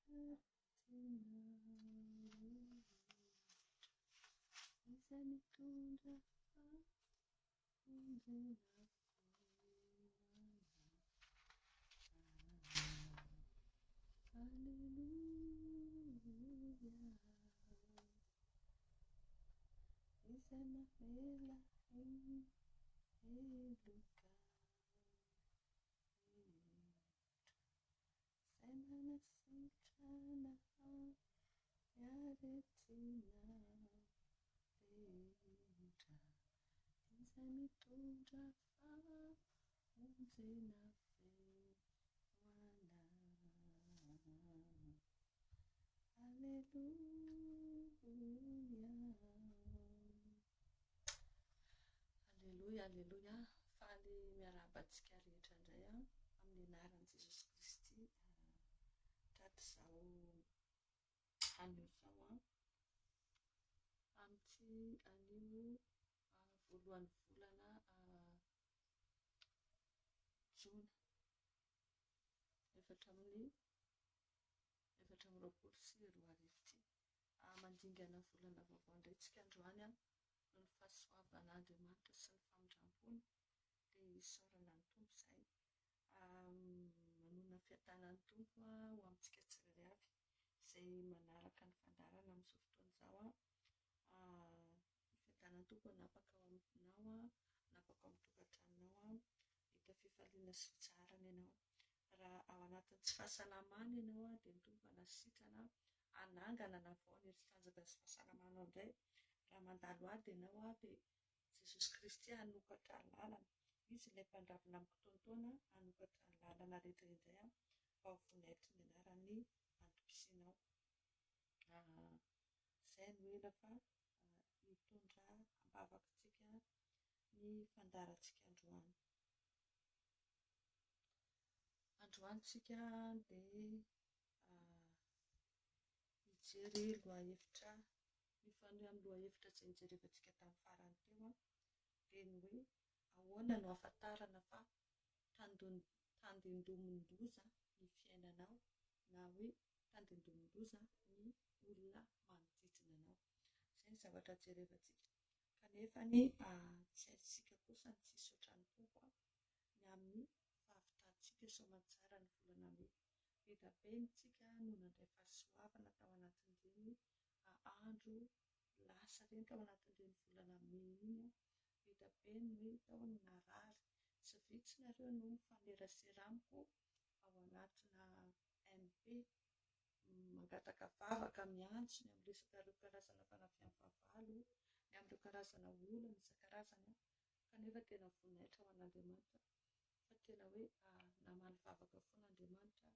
izay mitondra famonjena Alleluia, izay mamela heloka izay manasitrana miaretina rehetra, izay mitondra famonjena feoana. Alleluia, alleluia, alleluia. Faly miarabantsika rehetra indray amin'ny anaran'i Jesosy Kristy. Tato izao anio zao amin'ity anio voalohan'ny volana jona efatra amby roapolo sy roa arivo ity. Mandingana volana vaovao indray tsika androany no ny fahasoavan'Andriamanitra sy ny famindram-pony dia isaorana ny tompo izay. Manona fiatanan'ny tompo ho amintsika tsirairay avy izay manaraka ny fandarana amin'izao fotoana izao. Ny fiatanan'ny tompo hanapaka ao aminao, hanapaka ao amin'ny tokantranonao, hita fifaliana sy fitsarana ianao. Raha ao anatin'ny tsy fahasalamana ianao dia ny tompo hanasitrana hanangana na vao ny heritanjaka sy fahasalamanao indray. Raha mandalo ady ianao dia Jesosy Kristy hanokatra ny lalana. Izy ilay mpandravina amin'ny kitaontaona hanokatra ny lalana rehetra indray mba ho vonaitry ny anarany antom-pisianao. Izay no ela fa hitondra hambavakantsika ny fandarantsika androany. Androantsika dia hijery lohahevitra, mifanohy amin'ny lohahevitra izay nijerevantsika tamin'ny farany teo dia ny hoe ahoana no ahafantarana fa tandindom-doza ny fiainanao na hoe tandindom-doza ny olona manodidina anao. Izay ny zavatra jerevantsika. Kanefa tsy haintsika kosa ny tsisy ohatran'ny tompo ny amin'ny fahavitantsika soamantsara ny volana May. Eda be tsika no nandray fahasoavana tao anatin'ireny andro lasa ireny tao anatin'ireny volana May iny. Eda be ny hoe tao ny narary. Tsy vitsy nareo no mifanerasera amiko ao anatina MP mangataka vavaka miantso ny amin'ny resaka ireo karazana fanafiam-bavalo, ny amin'ireo karazana olana isan-karazany. Kanefa tena vonaitra ho an'Andriamanitra fa tena hoe namaly vavaka foana Andriamanitra,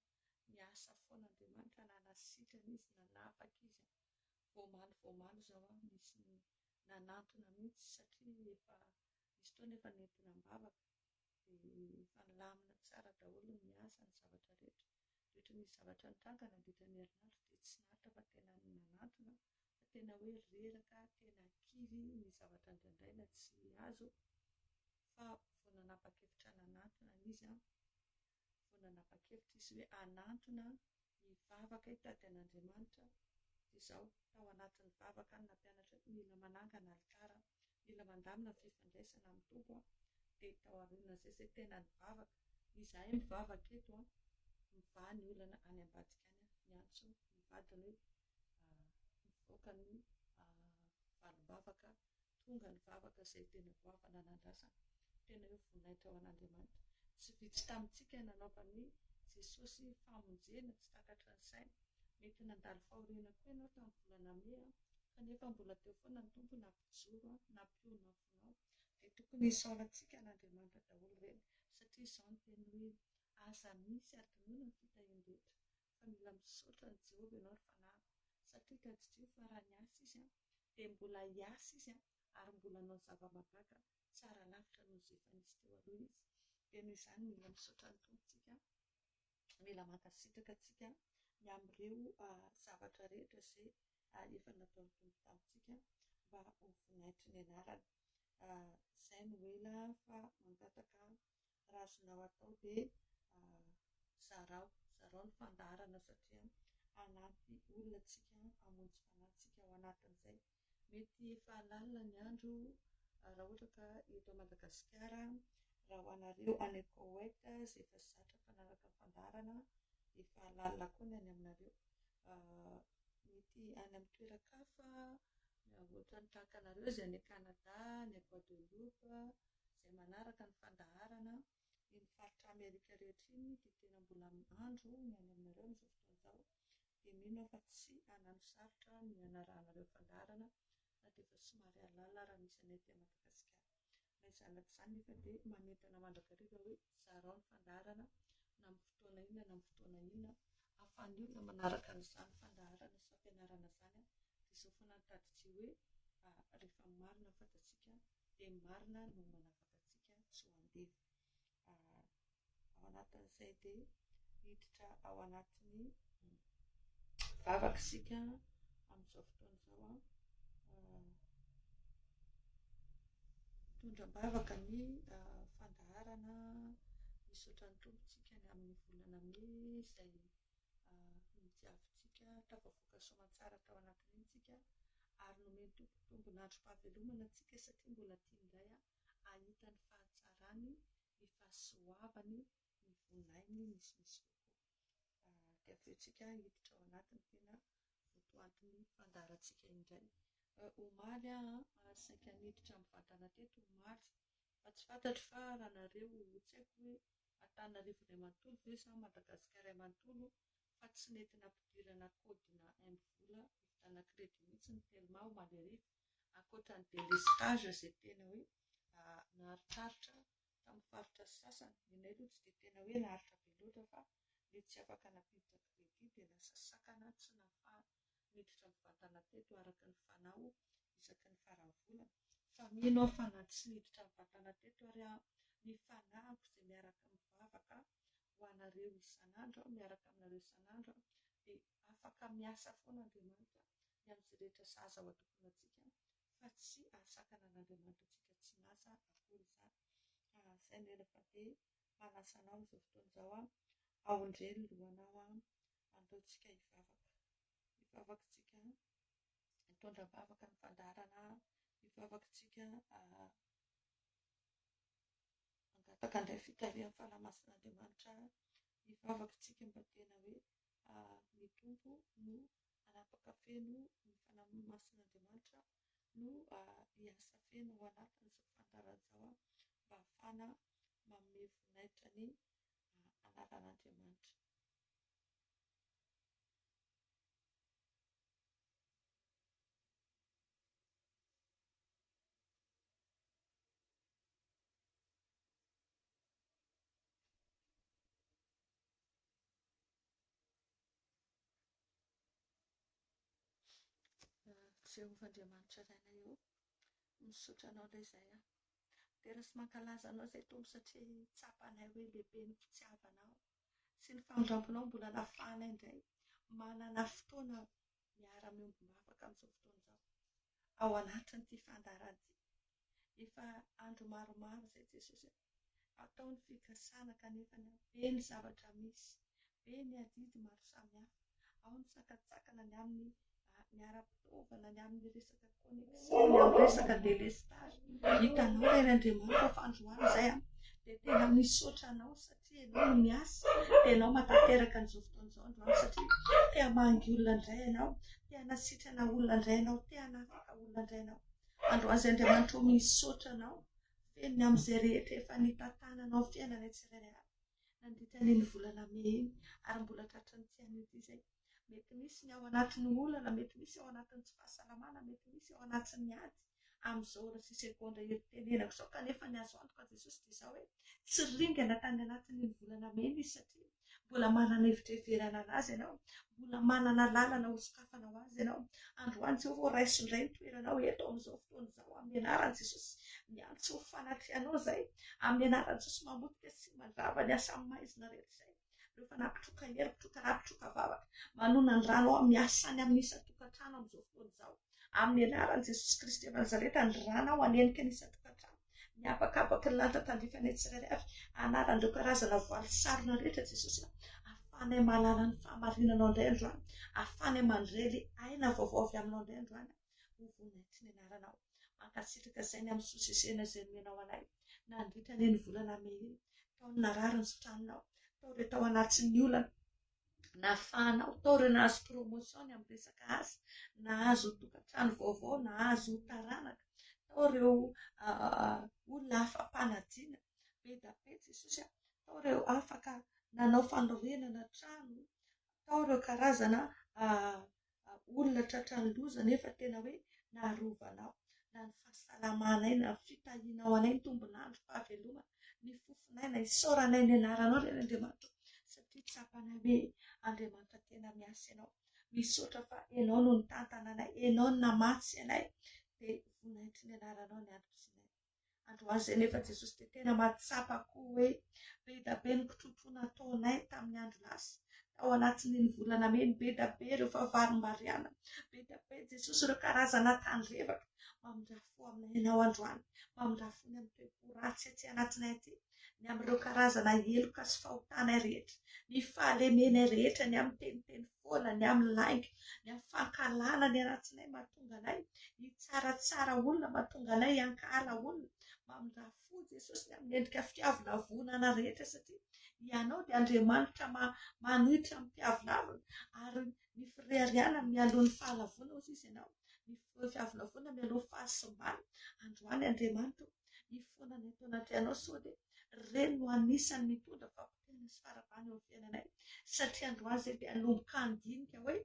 niasa foana Andriamanitra, nanasitrana izy, nanafaka izy. Voamaly izao misy nanantona mihitsy satria efa misy fotoana efa nentina mibavaka dia efa nilamina tsara daholo ny asa ny zavatra rehetra. Rehetra misy zavatra nitranga nandritra ny herinandro dia tsy naritra fa tena nanantona, fa tena hoe reraka, tena kiry ny zavatra indraindray tsy azo fa vao nanapa-kevitra nanantona izy vao nanapa-kevitra izy hoe hanantona ny vavaka hitady an'Andriamanitra. Dia izao tao anatin'ny vavaka ny nampianatra hoe mila manangana alitara, mila mandamina fifandraisana amin'ny tompo dia tao aorianan'izay izay tena ny vavaka. Izahay mivavaka eto mivaha ny olana any ambadika any miantso ny vadiny hoe mivoaka ny valom-bavaka, tonga ny vavaka izay tena goavana nandrasana. Tena hoe vonaitra ho an'Andriamanitra. Tsy vitsy tamintsika nanaovan'i Jesosy famonjena tsy takatra ny saina. Mety nandalo fahoriana koa ianao tamin'ny volana May kanefa mbola teo foana ny tompo nampijoro, nampiona ny fonao. Dia tokony hisaorantsika n'Andriamanitra daholo ireny satria izao ny teny hoe aza misy ary dinoina ny fitahian-drehetra fa mila misaotra ny Jehovah ianao ry fanahy satria tadidrio fa raha niasa izy dia mbola hiasa izy ary mbola hanao ny zava-mahagaga tsara lavitra noho izay efa nisy teo aloha izy. Dia noho izany mila misaotra ny tompontsika, mila mankasitraka tsika ny amin'ireo zavatra rehetra izay efa nataon'ny tompo tamintsika mba ho vonaitry ny anarany. Izay no ela fa mangataka raha azonao atao dia zarao ny fandarana satria anampy olona tsika amonjy fanahytsika ao anatin'izay. Mety efa lalina ny andro raha ohatra ka eto Madagasikara, raha ho anareo any Koweït izay efa zatra mpanaraka ny fandaharana, efa lalina koa ny any aminareo. Mety any amin'ny toeran-kafa ohatra ny tahaka anareo izay any Canada, ny Guadeloupe izay manaraka ny fandaharana. Ny faritra Amerika rehetra iny dia tena mbola andro ny any aminareo amin'izao fotoana izao, dia mino fa tsy hanano sarotra ny anaranareo fandaharana na dia efa somary alalina raha misy any ety Madagasikara. Na izany n'izany nefa dia manentana mandrakariva hoe zarao ny fandaharana na amin'ny fotoana inona na amin'ny fotoana inona, ahafahan'ny olona manaraka an'izany fandaharana sy fampianarana izany. Dia izao foana ny tadidrio hoe rehefa marina fatatsika dia marina no manavakantsika tsy ho andevy. Ao anatin'izay dia hiditra ao anatin'ny vavaka isika amin'izao fotoana izao. Tondram-bavaka ny fandaharana misaotra ny tompontsika ny amin'ny volana May izay nidiavintsika tafavoaka soamantsara tao anatin'iny tsika, ary nomeny tombon'androm-pahavelomana antsika satria mbola tian'ilay ahita ny fahatsarany, ny fahasoavany, ny vonainy misimisy kokoa. Dia avy eo tsika hiditra ao anatiny tena votoantin'ny fandaharantsika indray. Omaly saika niditra mivantana teto omaly, fa tsy fantatro fa raha nareo tsy haiko hoe Antananarivo iray manontolo ve sa Madagasikara iray manontolo, fa tsy nentina ampidirana kaodina haimbovola hividana kredi mihitsy ny telma omaly arivo, ankoatra ny delestage izay tena hoe naharitraritra tamin'ny faritra sasany. Nenay aloha tsy dia tena hoe naharitra be loatra, fa ilay tsy afaka nampiditra kredi dia lasa sakana tsy nahafaha niditra mivantana teto araka ny fanao isaky ny faran'ny volana. Fa mino aho fa na tsy niditra mivantana teto ary ny fanahiko izay miaraka mivavaka ho anareo isan'andro, miaraka aminareo isan'andro, dia afaka miasa foana Andriamanitra ny amin'izay rehetra sahaza ao an-tompona antsika, fa tsy ahasakana an'Andriamanitra antsika tsy nasa akory izany. Izay no rehefa dia manasa anao amin'izao fotoana izao, aondreny lohanao andeontsika hivavaka. Hivavakantsika hitondra vavaka ny fandaharana, hivavakantsika hangataka indray fitarian'ny fahalamason'Andriamanitra, hivavakantsika mba tena hoe ny tompo no hanapaka feno ny fahalamason'Andriamanitra no hiasa feno ao anatin'izao fandaharana izao, mba ahafahana manome vonaitra ny anaran'Andriamanitra. Jehovah-Andriamanitra iray eo, misaotra anao ilay izay tena sy mankalaza anao izay tompo satria tsapanay hoe lehibe ny fitiavanao sy ny famindramponao mbola nahafahanay indray manana fotoana miara-miombom-bavaka amin'izao fotoana izao ao anatin'ity fandaharan'ity. Efa andro maromaro izay Jesosy atao ny fikasana kanefa be ny zavatra misy, be ny adidy maro samihafa, ao ny sakatsakana ny amin'ny miara-pitaovana, ny amin'ny resaka koneksiona, ny amin'ny resaka delestage. Hitanao ren'Andriamanitra fa androany izay dia tena misaotra anao satria ianao no miasa, dia ianao matateraka an'izao fotoana izao androany satria te hamangy olona indray ianao, te hanasitrana olona indray ianao, te hanafaka olona indray ianao. Androany izay Andriamanitra ho misaotra anao fenony amin'izay rehetra efa nitantananao fiainana tsirairay avy nandritra n'iny volana May iny, ary mbola tratran'ny tsy hanety izay. Mety misy ny ao anatin'ny olana, mety misy ao anatin'ny tsy fahasalamana, mety misy ao anatin'ny ady amin'izao ora sy sekondra tenenako izao, kanefa ny azo antoka Jesosy dia izao hoe tsy ringana tany anatin'ny volana May izy satria mbola manana hevitra hiverana anazy ianao, mbola manana lalana ho sokafana ho azy ianao. Androany Jehovah ho raisindray ny toeranao eto amin'izao fotoana izao, amin'ny anaran'i Jesosy miantso ho fanatrianao izay, amin'ny anaran'i Jesosy mamotika sy mandrava ny asa maizina rehetra izay. Rehefa napitroka hery-pitroka napitroka vavaka, manona ny rano miasany amin'ny isan-tokantrano amin'izao fotoana izao, amin'ny anaran'i Jesosy Kristy efa Nazareta, ny rano hanenika ny isan-tokantrano, mihabakabaka ny lanitra tandrifana ny tsirairay avy, anaran'ireo karazana voalisarona rehetra Jesosy, ahafanay malala ny fahamarinanao indray androany, ahafanay mandrely aina vaovao avy aminao indray androany, ho voninahitsy ny anaranao. Mankasitraka izay ny amin'ny sosesena izay menao anay, nandritra ny volana May iny, tao ny narary ny sotranonao, tao ireo tao anatin'ny olana, nahafahanao, tao ireo nahazo promosiony amin'ny resaka asa, nahazo tokantrano vaovao, nahazo taranaka, tao ireo olona afa-panadina, be da be Jesosy, tao ireo afaka nanao fanorenana trano, tao ireo karazana olona tratrany loza nefa tena hoe naharovanao, na ny fahasalamanay, na fitahinao anay, ny tombonandro, fahavelomana, ny fofonay, na isaoranay ny anaranao reny Andriamanitra, satria tsapanay hoe Andriamanitra tena miasa ianao, misaotra fa ianao no nitantana anay, ianao no namatsy anay, dia voninahitry ny anaranao ny androsinay. Androany izay nefa Jesosy dia tena mahatsapa koa hoe be da be ny kitrotroana ataonay tamin'ny andro lasa, tao anatin'ny volana May, be da be ireo fahavarim-bariana, be da be Jesosy ireo karazana tandrevaka, mamindrafo aminay ianao androany, mamindrafo ny amin'ny toe-po ratsy aty anatinay aty, ny amin'ireo karazana heloka sy fahotanay rehetra, ny fahalemenay rehetra, ny amin'ny teniteny foana, ny amin'ny lainga, ny amin'ny fankalana ny anatinay mahatonga anay, ny tsaratsara olona mahatonga anay hankala olona, mamindrafo Jesosy ny amin'ny endrika fiavonavonana rehetra, satria ianao dia Andriamanitra manohitra amin'ny mpiavonavona, ary ny firehariana mialohan'ny fahalavona hozy izy ianao, ny fiavonavona mialohan'ny fahasimbana. Androany Andriamanitra, ny foana ny atao anaty ianao sao dia ireny no anisan'ny mitondra fampitena sy farabany eo amin'ny fiainanay, satria androany izay dia hanomboka handinika hoe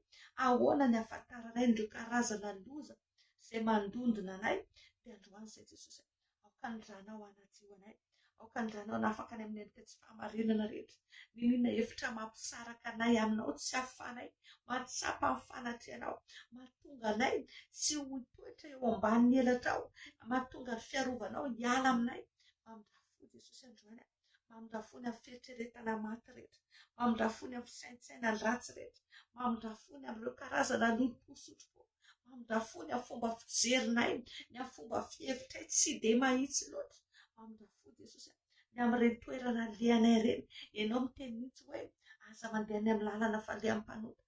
ahoana ny ahafantaranay ireo karazana loza izay mandondona anay, dia androany izay Jesosy, aoka ny dranao anaty io anay, aoka ny dranao nafaka ny amin'ny endrika tsy fahamarinana rehetra, ny inona hevitra mampisaraka anay aminao tsy hafanay, mahatsapa amin'ny fanatrianao, mahatonga anay tsy ho toetra eo ambanin'ny elatrao, mahatonga ny fiarovanao hiala aminay, mamindrafo Jesosy androany, mamindrafo ny amin'ny fieritreretana maty rehetra, mamindrafo ny amin'ny fisaintsaina ratsy rehetra, mamindrafo ny amin'ireo karazana lolo-po sotro-po, mamindrafo ny amin'ny fomba fijerinay, ny amin'ny fomba fihevitray tsy dia mahitsy loatra, mamindrafo Jesosy ny amin'ireny toerana lehanay ireny, ianao miteny mihitsy hoe aza mandeha any amin'ny lalana falehan'ny mpanota,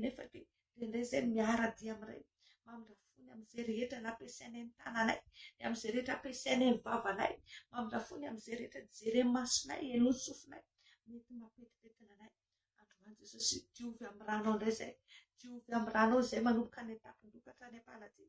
nefa dia indray izay miara-dia amin'ireny, mamindrafo ny amin'izay rehetra nampiasainay ny tananay, ny amin'izay rehetra ampiasainay ny vavanay, mamindrafo ny amin'izay rehetra jereny masonay, eny ny sofinay, mety mampetipetina anay. Androany Jesosy, diovy amin'ny ranao indray izay, diovy amin'ny ranao izay manomboka any an-tampon-dokatra any am-paladia,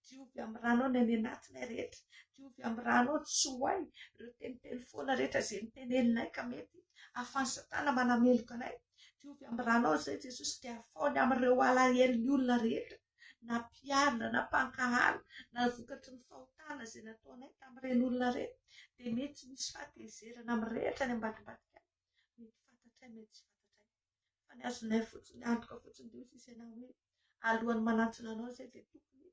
diovy amin'ny ranao ny any anatinay rehetra, diovy amin'ny ranao tsy ho hay ireo teniteny foana rehetra izay niteneninay ka mety ahafahan'ny Satana manameloka anay, diovy amin'ny ranao izay Jesosy dia ahafaony amin'ireo alahelon'ny olona rehetra, na mpiarina, na mpankahala, na vokatry ny fahotana izay nataonay tamin'ireny olona ireny, dia mety misy fahatezerana amin'ny rehetra ny ambadimbadika, mety fantatray, mety tsy fantatray, fa ny azonay fotsiny antoka fotsiny dia hoy isanao hoe alohan'ny manantona anao izay dia tokony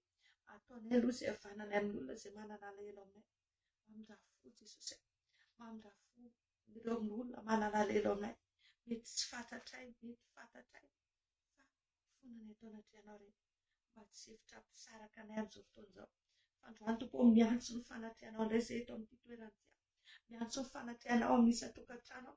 ataonay aloha izay havanana amin'ny olona izay manana alahelo aminay, mamindrafo Jesosy, mamindrafo ireo olona manana alahelo aminay, mety tsy fantatray, mety fantatray, fa foana ny atao anaty ianao ireny, mba tsy hevitra hampisaraka anay amin'izao fotoana izao. Fa androany Tompo, miantso ny fanatrianao indray izay eto amin'ity toerana ity, miantso ny fanatrianao amin'ny isan-tokantranao,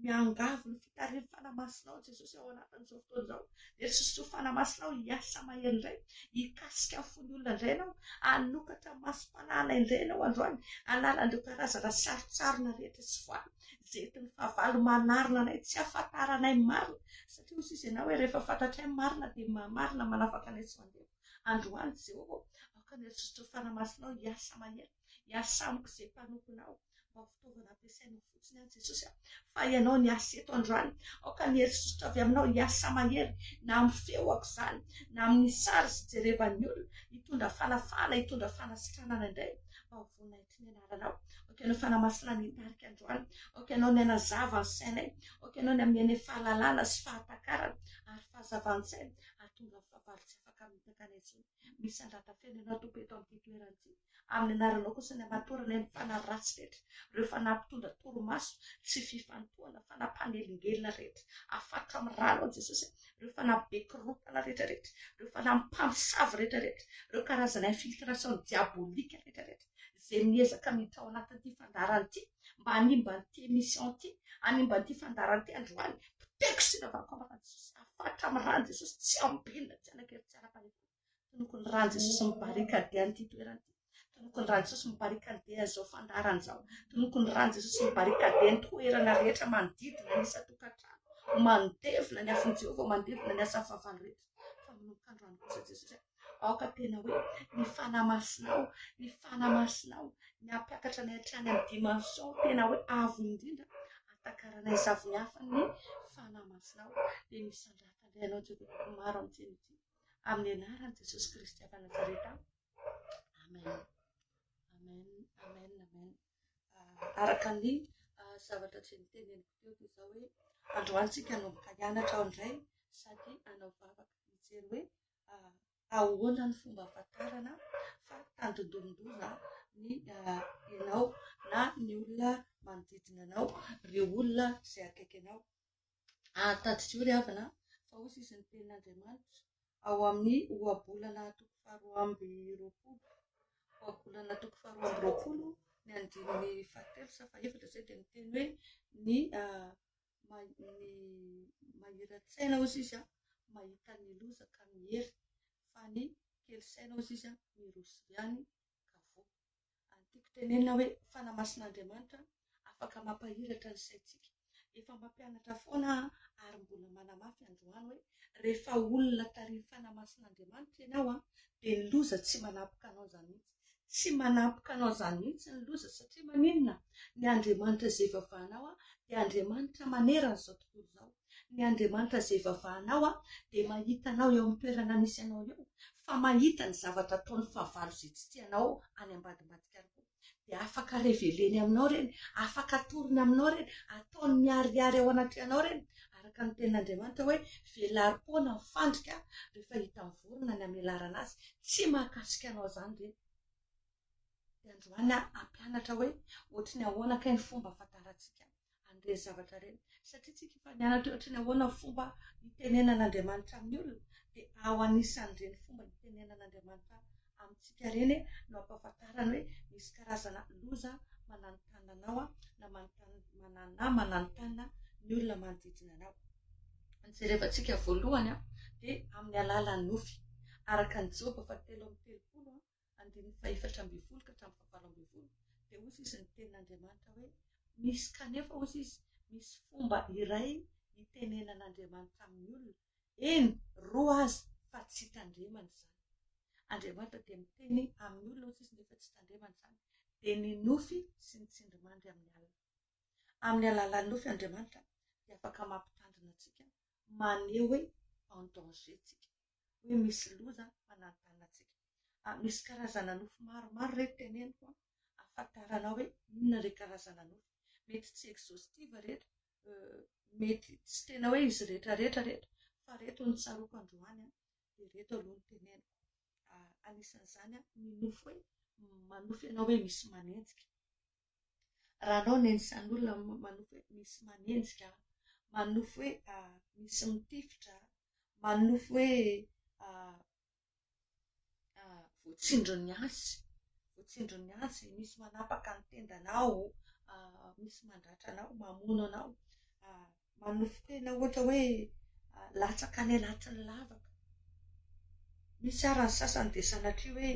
miangavy ny fitarihany fanamasinao Jesosy ao anatin'izao fotoana izao, dia Jesosy fanamasinao hiasa mahery indray, hikasika ny fony olona indray ianao, hanokatra masom-panahana indray ianao androany, hanalan'ireo karazana sarotsarona rehetra sy voany, izay entin'ny fahavalo manarina anay, tsy ahafantaranay marina, satria hoy izy ianao hoe rehefa fantatray marina dia marina manafaka anay tsy mandeha. Androany Jehovah, aoka ny Jesosy fanamasinao hiasa mahery, hiasa amiko izay mpanomponao, mba fitaovana ampiasainao fotsiny any Jesosy, fa ianao ny asa eto androany, aoka ny herisotra avy aminao hiasa mahery, na amin'ny feoako izany, na amin'ny sary sy jerevan'ny olona, hitondra fanafana, hitondra fanasitranana indray, mba ho voninahitry ny anaranao, aoka ianao fanamasina ny tarika androany, aoka ianao ny hanazava ny sainay, aoka ianao ny amin'ny fahalalana sy fahatakarana, ary fahazavan-tsaina, ahatonga ny fahavalo tsy afaka mitaka anay intsony. Misandrata-feno ianao Tompo eto amin'ity toerana ity, amin'ny anaranao kosa ny hamatorana ny fanaratsy rehetra, ireo fanampitondra torimaso sy fifantohana, fanampangelingelina rehetra, afatotra amin'ny rano ao Jesosy, ireo fanabekorotana rehetrarehetra, ireo fanampamosavy rehetrarehetra, ireo karazana infiltration diabolika rehetrarehetra, izay miezaka miditra ao anatin'ity fandarana ity, mba hanimba an'ity émission ity, hanimba an'ity fandarana ity androany, teko sy ravako amin'ny rano Jesosy, afatra amin'ny rano Jesosy, tsy ambinina, tsy anankely, tsy ara-pahefana. Tonoko ny rano Jesosy mibarika dia an'ity toerana ity. Tonoko ny rano Jesosy mibarika dia zao fandarana zao. Tonoko ny rano Jesosy mibarika dia ny toerana rehetra manodidina ny isa-tokantrano, mandevona ny afon'i Jehovah, mandevona ny asa vavany rehetra. Fa manomboka androany kosa Jesosy, aoka tena hoe ny fanamasinao, ny fanamasinao, ny ampiakatra ny hatrany amin'ny dimension tena hoe avo indrindra, atakaranay zavony hafa ny fanamasinao, dia misandratandray Jehovah maro amin'ny teny ity, amin'ny anarany Jesosy Kristy avy Nazareta. Amen. Amen. Amen. Amen. Araka ny zavatra tsy niteneniko teo dia izao hoe androantsika nomboka hianatra ao indray sady hanao vavaka mijery hoe ahoana ny fomba ahafantarana fa tandrondondoza ny ianao na ny olona manodidina anao, ireo olona izay akaiky anao. Taditro ry havana fa hoy izy ny tenin'Andriamanitra ao amin'ny ohabolana toko faharoa amby roapolo, ohabolana toko faharoa amby roapolo ny andininy fahatelo sa fahaefatra izay dia miteny hoe ny mahiran-tsaina hozy izy mahita ny loza ka mihery, fa ny kely saina hozy izy mirosy ihany ka vo. Tiako tenenina hoe fanamasin'Andriamanitra afaka mampahiratra ny saintsika. Efa mampianatra foana ary mbola manamafy androany hoe rehefa olona tariny fanamasin'Andriamanitra ianao dia ny loza tsy manapoka anao izany mihitsy. Tsy manapoka anao izany mihitsy ny loza satria maninona? Ny Andriamanitra izay vavahanao dia Andriamanitra manerana izao tontolo izao. Ny Andriamanitra izay vavahanao dia mahita anao eo amin'ny toerana misy anao eo, fa mahita ny zavatra ataon'ny fahavalo izay tsy tianao any ambadimbadika ary koa. Dia afaka reveleny aminao reny, afaka atorony aminao reny, ataony miariary ao anaty anao reny, araka ny tenin'Andriamanitra hoe velam-poana mifandrika rehefa hita mivorona ny amelarana azy, tsy mahakasika anao izany reny. Dia androany ampianatra hoe ohatra ny ahoana kay ny fomba ahafantarantsika an'ireny zavatra reny, satria tsika efa nianatra ohatra ny ahoana fomba hitenenan'Andriamanitra amin'ny olona, dia ao anisan'ireny fomba hitenenan'Andriamanitra amintsika reny no ampahafantarany hoe misy karazana loza mananontany anao na mananontany ny olona manodidina anao. Jerevantsika voalohany dia amin'ny alalan'ny nofy, araka ny Joba 7:30 andininy fahaefatra ambin'ny folo ka hatramin'ny fahavalo ambin'ny folo, dia hozy izy ny tenin'Andriamanitra hoe misy kanefa hozy izy misy fomba iray hitenenan'Andriamanitra amin'ny olona, eny roa aza fa tsy tandremana izany. Andriamanitra dia miteny amin'ny olona hozy izy nefa tsy tandremana izany, dia ny nofy sy ny tsindrimandry amin'ny alina. Amin'ny alalan'ny nofy Andriamanitra dia afaka mampitandrina antsika, maneho hoe en danger tsika, hoe misy loza mananontanina antsika. Misy karazana nofy maromaro reto teneniko ahafantaranao hoe inona re karazana nofy. Mety tsy exhaustive reto, mety tsy tena hoe izy rehetra fa reto ny tsaroko androany dia reto aloha ny teneniko. Anisan'izany ny nofy hoe manofy ianao hoe misy manenjika. Raha anao nenisan'ny olona manofy hoe misy manenjika, manofy hoe misy mitifitra, manofy hoe voatsindron'ny azy, misy manapaka ny tendanao, misy mandratra anao, mamono anao, manofy tena ohatra hoe latsaka any anatin'ny lavaka. Misy ary ny sasany dia sanatria hoe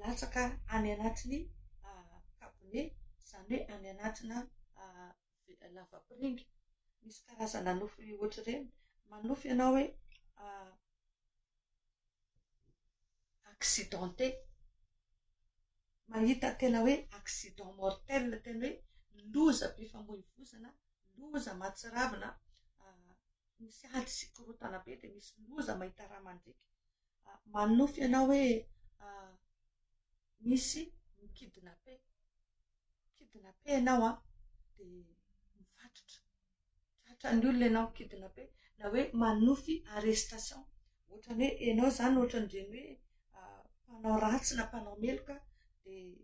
latsaka any anatin'ny kabone, izany hoe any anatina lavapiringa. Misy karazana nofy ohatra ireny. Manofy ianao hoe accidenté, mahita tena hoe accident mortel, tena hoe loza mpifamoivoizana, loza mahatsiravina, misy ady sy korotana be dia misy loza mahita raha mandriaka. Manofy ianao hoe misy mikidnape ianao dia mifatotra, tratran'ny olona ianao mikidnape, na hoe manofy arrestation, ohatrany hoe ianao izany ohatran'ireny hoe mpanao ratsy na mpanao meloka dia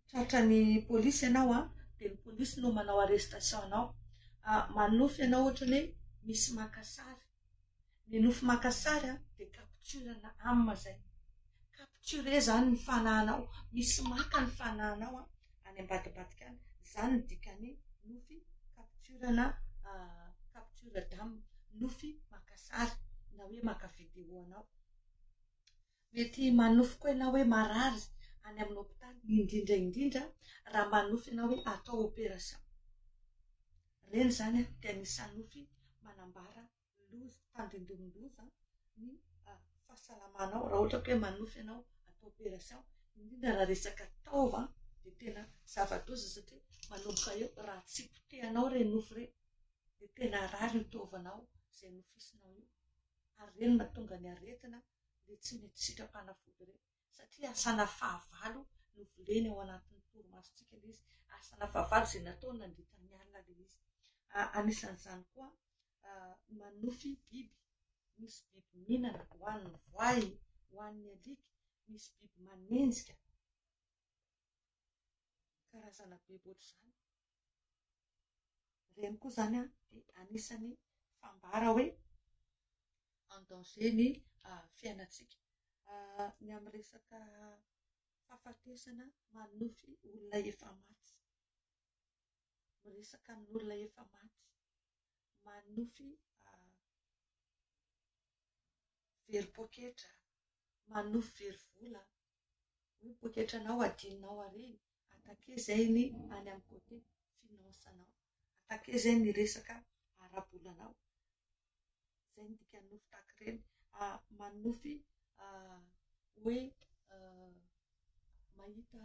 tratran'ny polisy ianao dia ny polisy no manao arrestation anao. Manofy ianao ohatrany hoe misy makasary, ny nofy makasary dia capturena âme izay, capture izany ny fanahinao, misy maka ny fanahinao any ambadimbadika any, izany ny dikany nofy capturena madama nofy maka sary na hoe maka video anao. Mety manofy koa ianao hoe marary any amin'ny hopitaly, indrindra raha manofy ianao hoe atao opération. Reny zany dia anisan'ny nofy manambara loza, fandindon-doza ny fahasalamanao raha ohatra ka hoe manofy ianao atao opération, indrindra raha resaka taova dia tena zava-doza satria manomboka eo raha tsy potehanao ireny nofy ireny dia tena rary io taovanao izay nofisinao io. Ary ireny mahatonga ny aretina dia tsy mety sitrapanafody ireny satria asana fahavalo no voleny ao anatin'ny torimasontsika ilay izy, asana fahavalo izay nataony nandritra ny alina ilay izy. Anisan'izany koa manofy biby, misy biby mihinana ho an'ny voay, ho an'ny alika, misy biby manenjika, karazana biby ohatr'izany. Ireny koa zany dia anisan'ny fambara hoe en danger ny fiainantsika. Ny amin'ny resaka fahafatesana manofy olona efa maty, miresaka amin'olona efa maty, manofy very-poketra, manofy very-vola, hoe poketranao adinonao ary, atakezany any amin'ny côté finansanao, atakezany resaka ara-bolanao. Izay no dika nofy tahaka ireny. Manofy hoe mahita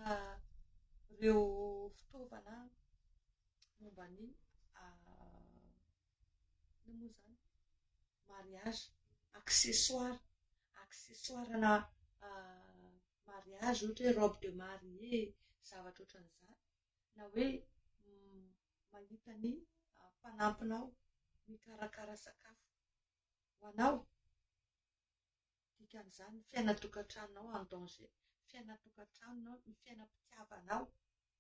ireo fitaovana momba ny inona moa izany, mariazy, accessoirena mariazy, ohatra hoe robe de mariée, zavatra ohatran'izany, na hoe mahita ny mpanampinao mikarakara sakafo ho anao, dikan'izany ny fiaina-tokantranonao en danger, fiaina-tokantranonao, ny fiainam-pitiavanao,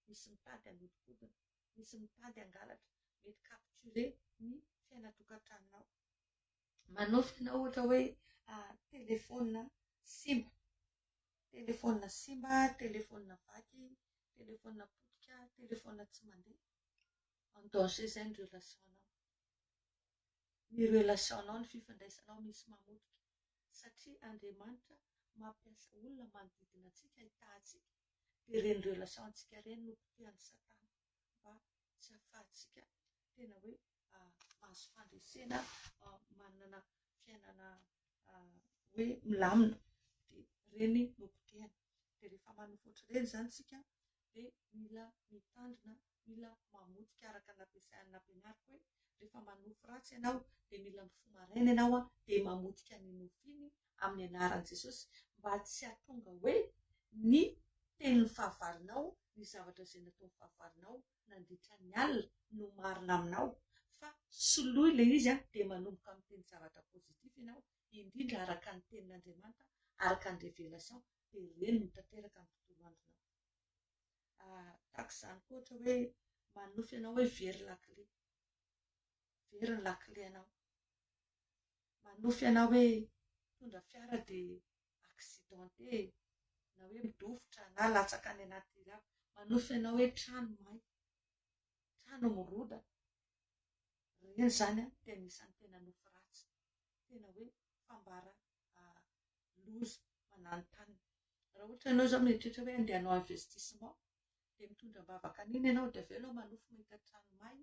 misy mitady hanodikodina, misy mitady hangalatra, mety capturer ny fiaina-tokantranonao. Manofy ianao ohatra hoe telefona simba, telefona simba, telefona vaky, telefona potika, telefona tsy mandeha, en danger izay ny relationnao. Ny relationnao, ny fifandraisanao misy mamotika satria Andriamanitra mampiasa olona manodidina antsika hitantsika, dia ireny relationntsika ireny no potehany Satana mba tsy ahafahantsika tena hoe mahazo fandresena, manana fiainana hoe milamina, dia ireny no potehany. Dia rehefa manofy ohatr'ireny izany isika dia mila mitandrina, mila mamotika araka nampiasain'ny nampianariko hoe rehefa manofy ratsy ianao dia mila mifoha maraina ianao dia mamotika ny nofy iny amin'ny anaran'i Jesosy mba tsy hahatonga hoe ny tenin'ny fahavalinao, ny zavatra izay nataon'ny fahavalinao nandritra ny alina no marina aminao, fa soloy ilay izy dia manomboka miteny zavatra pozitif ianao, indrindra araka ny tenin'Andriamanitra, araka ny révélation, dia ireny no tanteraka amin'ny tontolo andronao. Tahaka izany koa ohatra hoe manofy ianao hoe very lakile, very ny lakile anao, manofy ianao hoe tondra fiara dia accidenté, na hoe midofotra na latsaka any anaty lava, manofy ianao hoe trano may, trano mirodana, ireny izany dia anisan'ny tena nofy ratsy, tena hoe fambara loza mananontanina. Raha ohatra ianao izao mieritreritra hoe andeha hanao investissement dia mitondra bavaka an'iny ianao dia avy eo ianao manofy mahita trano may,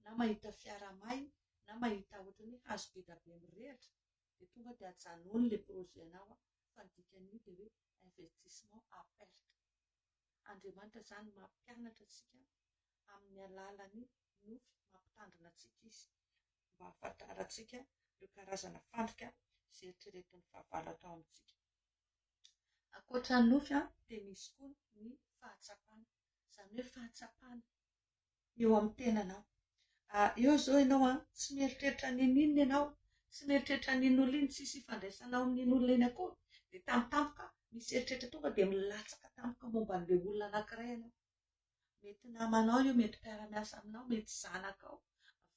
na mahita fiara may, na mahita ohatra hoe hazo be dia be mirehatra, dia tonga dia hajanony ilay projet-nao fa ny dikan'io dia hoe investissement à perte. Andriamanitra izany mampianatra antsika amin'ny alalan'ny nofy, mampitandrina antsika izy mba hahafantarantsika ireo karazana fandrika izay eritreretin'ny fahavalo atao amintsika. Ankoatra ny nofy dia misy koa ny fahatsapana, izany hoe fahatsapana eo amin'ny tenanao. Eo izao ianao tsy mieritreritra n'inon'inona ianao, tsy mieritreritra n'inon'olona iny, tsisy ifandraisanao amin'inon'olona iny akory, dia tampotampoka misy eritreritra tonga dia milatsaka tampoka momba an'ilay olona anankiray ianao. Mety namanao io, mety mpiara-miasa aminao, mety zanakao,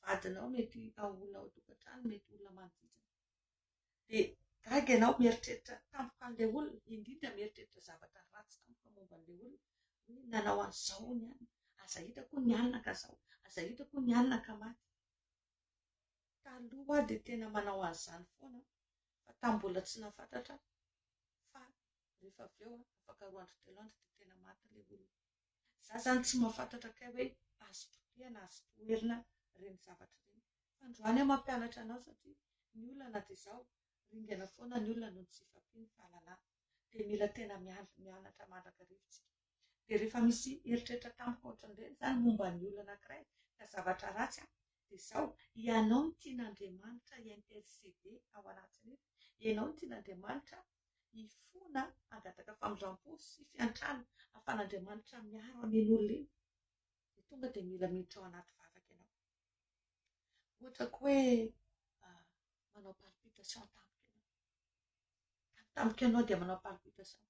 vadinao, mety olona ao an-tokantrano, mety olona manodidina. Dia gaga ianao mieritreritra tampoka an'ilay olona, indrindra mieritreritra zavatra ratsy tampoka momba an'ilay olona, hoe nanao an'izao ny alina, aza hitako ny alina ka zao, aza hitako ny alina ka maty. taloha dia tena manao an'izany foana fa tambola tsy nafantatra fa rehefa avy eo afaka 2 andro 3 andro dia tena maty ilay olona. Za zany tsy mahafantatra kay hoe azo potehana azo toerina ireny zavatra ireny. Fa androany aho mampianatra anao satria ny olana dia izao ringana foana ny olona no tsy hifampiny fahalalana dia mila tena mianatra mandrakarivotsika. Dia rehefa misy eritreritra tampoka ohatran'ireny izany momba ny olona anankiray ka zavatra ratsy dia izao ianao no tian'Andriamanitra intercéder ao anatiny. Ianao no tian'Andriamanitra hifona hangataka famindrampo sy fiantrano ahafahan'Andriamanitra miaro an'iny olona iny. Dia tonga dia mila miditra ao anaty vavaka ianao. Ohatra koa hoe manao palpitation tampoka ianao dia manao palpitation.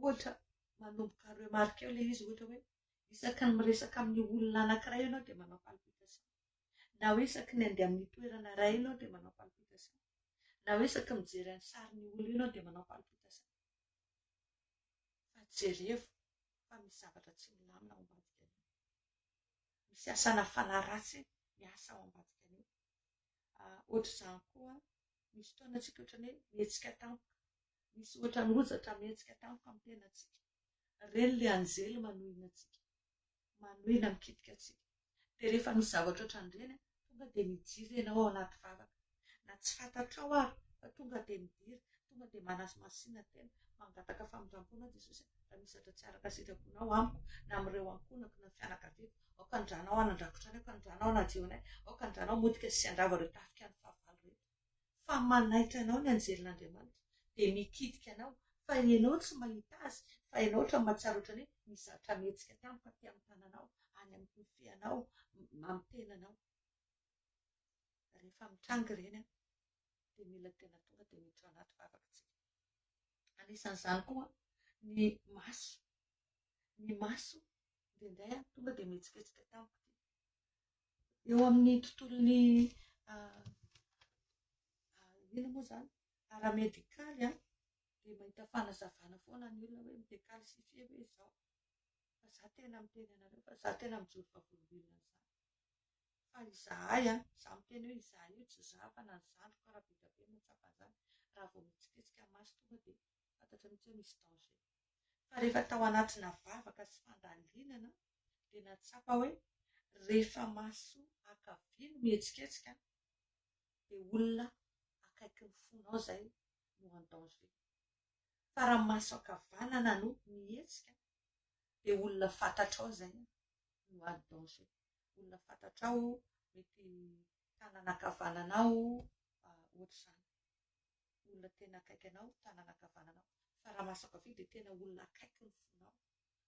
Ohatra manomboka remarque eo ilay izy ohatra hoe isaky ny miresaka amin'ny olona anankiray ianao dia manao palpitation. Na hoe isaky ny andeha amin'ny toerana iray ianao dia manao palpitation. Na hoe isaky mijery ny sarin'ny olona ianao dia manao palpitation. Fa jerevo fa misy zavatra tsy milamina ao ambadika an'io. Misy asana fanaratsy miasa ao ambadika an'io. Ohatr'izany koa misy fotoana antsika ohatran'ny hoe mihetsika tampoka. Misy ohatra ny ozatra mihetsika tampoka amin'ny tenantsika. Ireny ilay anjely manohina antsika. Manohina mikitika antsika. Dia rehefa misy zavatra ohatran'ireny tonga dia mijiry ianao ao anaty vavaka. Na tsy fantatrao ary fa tonga dia midiry, tonga dia manasimasina tena mangataka famindrampoana Jesosy. Raha misy zavatra tsy araka sitraponao amiko na amin'ireo ankonako na fianakaviako, aoka andranao hanandrakotra anay, aoka andranao hanadio anay, aoka andranao motika sy handrava ireo tafika ny fahavalo reto. Fa manaitra anao ny anjelin'Andriamanitra dia mikitika anao fa ianao tsy mahita azy fa ianao ohatra mahatsiaro ohatran'ny hoe misy zavatra mihetsika tampoka aty amin'ny tananao, any amin'ny feanao, amin'ny tenanao. Rehefa mitranga ireny dia mila tena tonga dia miditra anaty vavakantsika. Anisan'izany koa ny maso. Ny maso indraindray tonga dia mihetsiketsika tampoka ity. Eo amin'ny tontolon'ny inona moa izany ara-medikaly dia mahita fanazavana foana ny olona hoe midécalcifie hoe izao. Fa za tena miteny anareo fa za tena mijoro vavolombelona izany. Fa izahay za miteny hoe izahay io tsy za fa na ny zandriko raha be dia be mahatsapa an'izany. Raha vao mihetsiketsika maso tonga dia fantatra mihitsy hoe misy danger. Fa rehefa tao anatina vavaka sy fandalinana dia natsapa hoe rehefa maso ankavia no mihetsiketsika dia olona akaiky ny fonao izay no en danger. Fa raha maso ankavanana no mihetsika dia olona fantatrao izay no en danger. Olona fantatrao mety tanana ankavananao ohatr'izany. Olona tena akaiky anao tanana ankavananao. Fa raha maso ankavia dia tena olona akaiky ny fonao.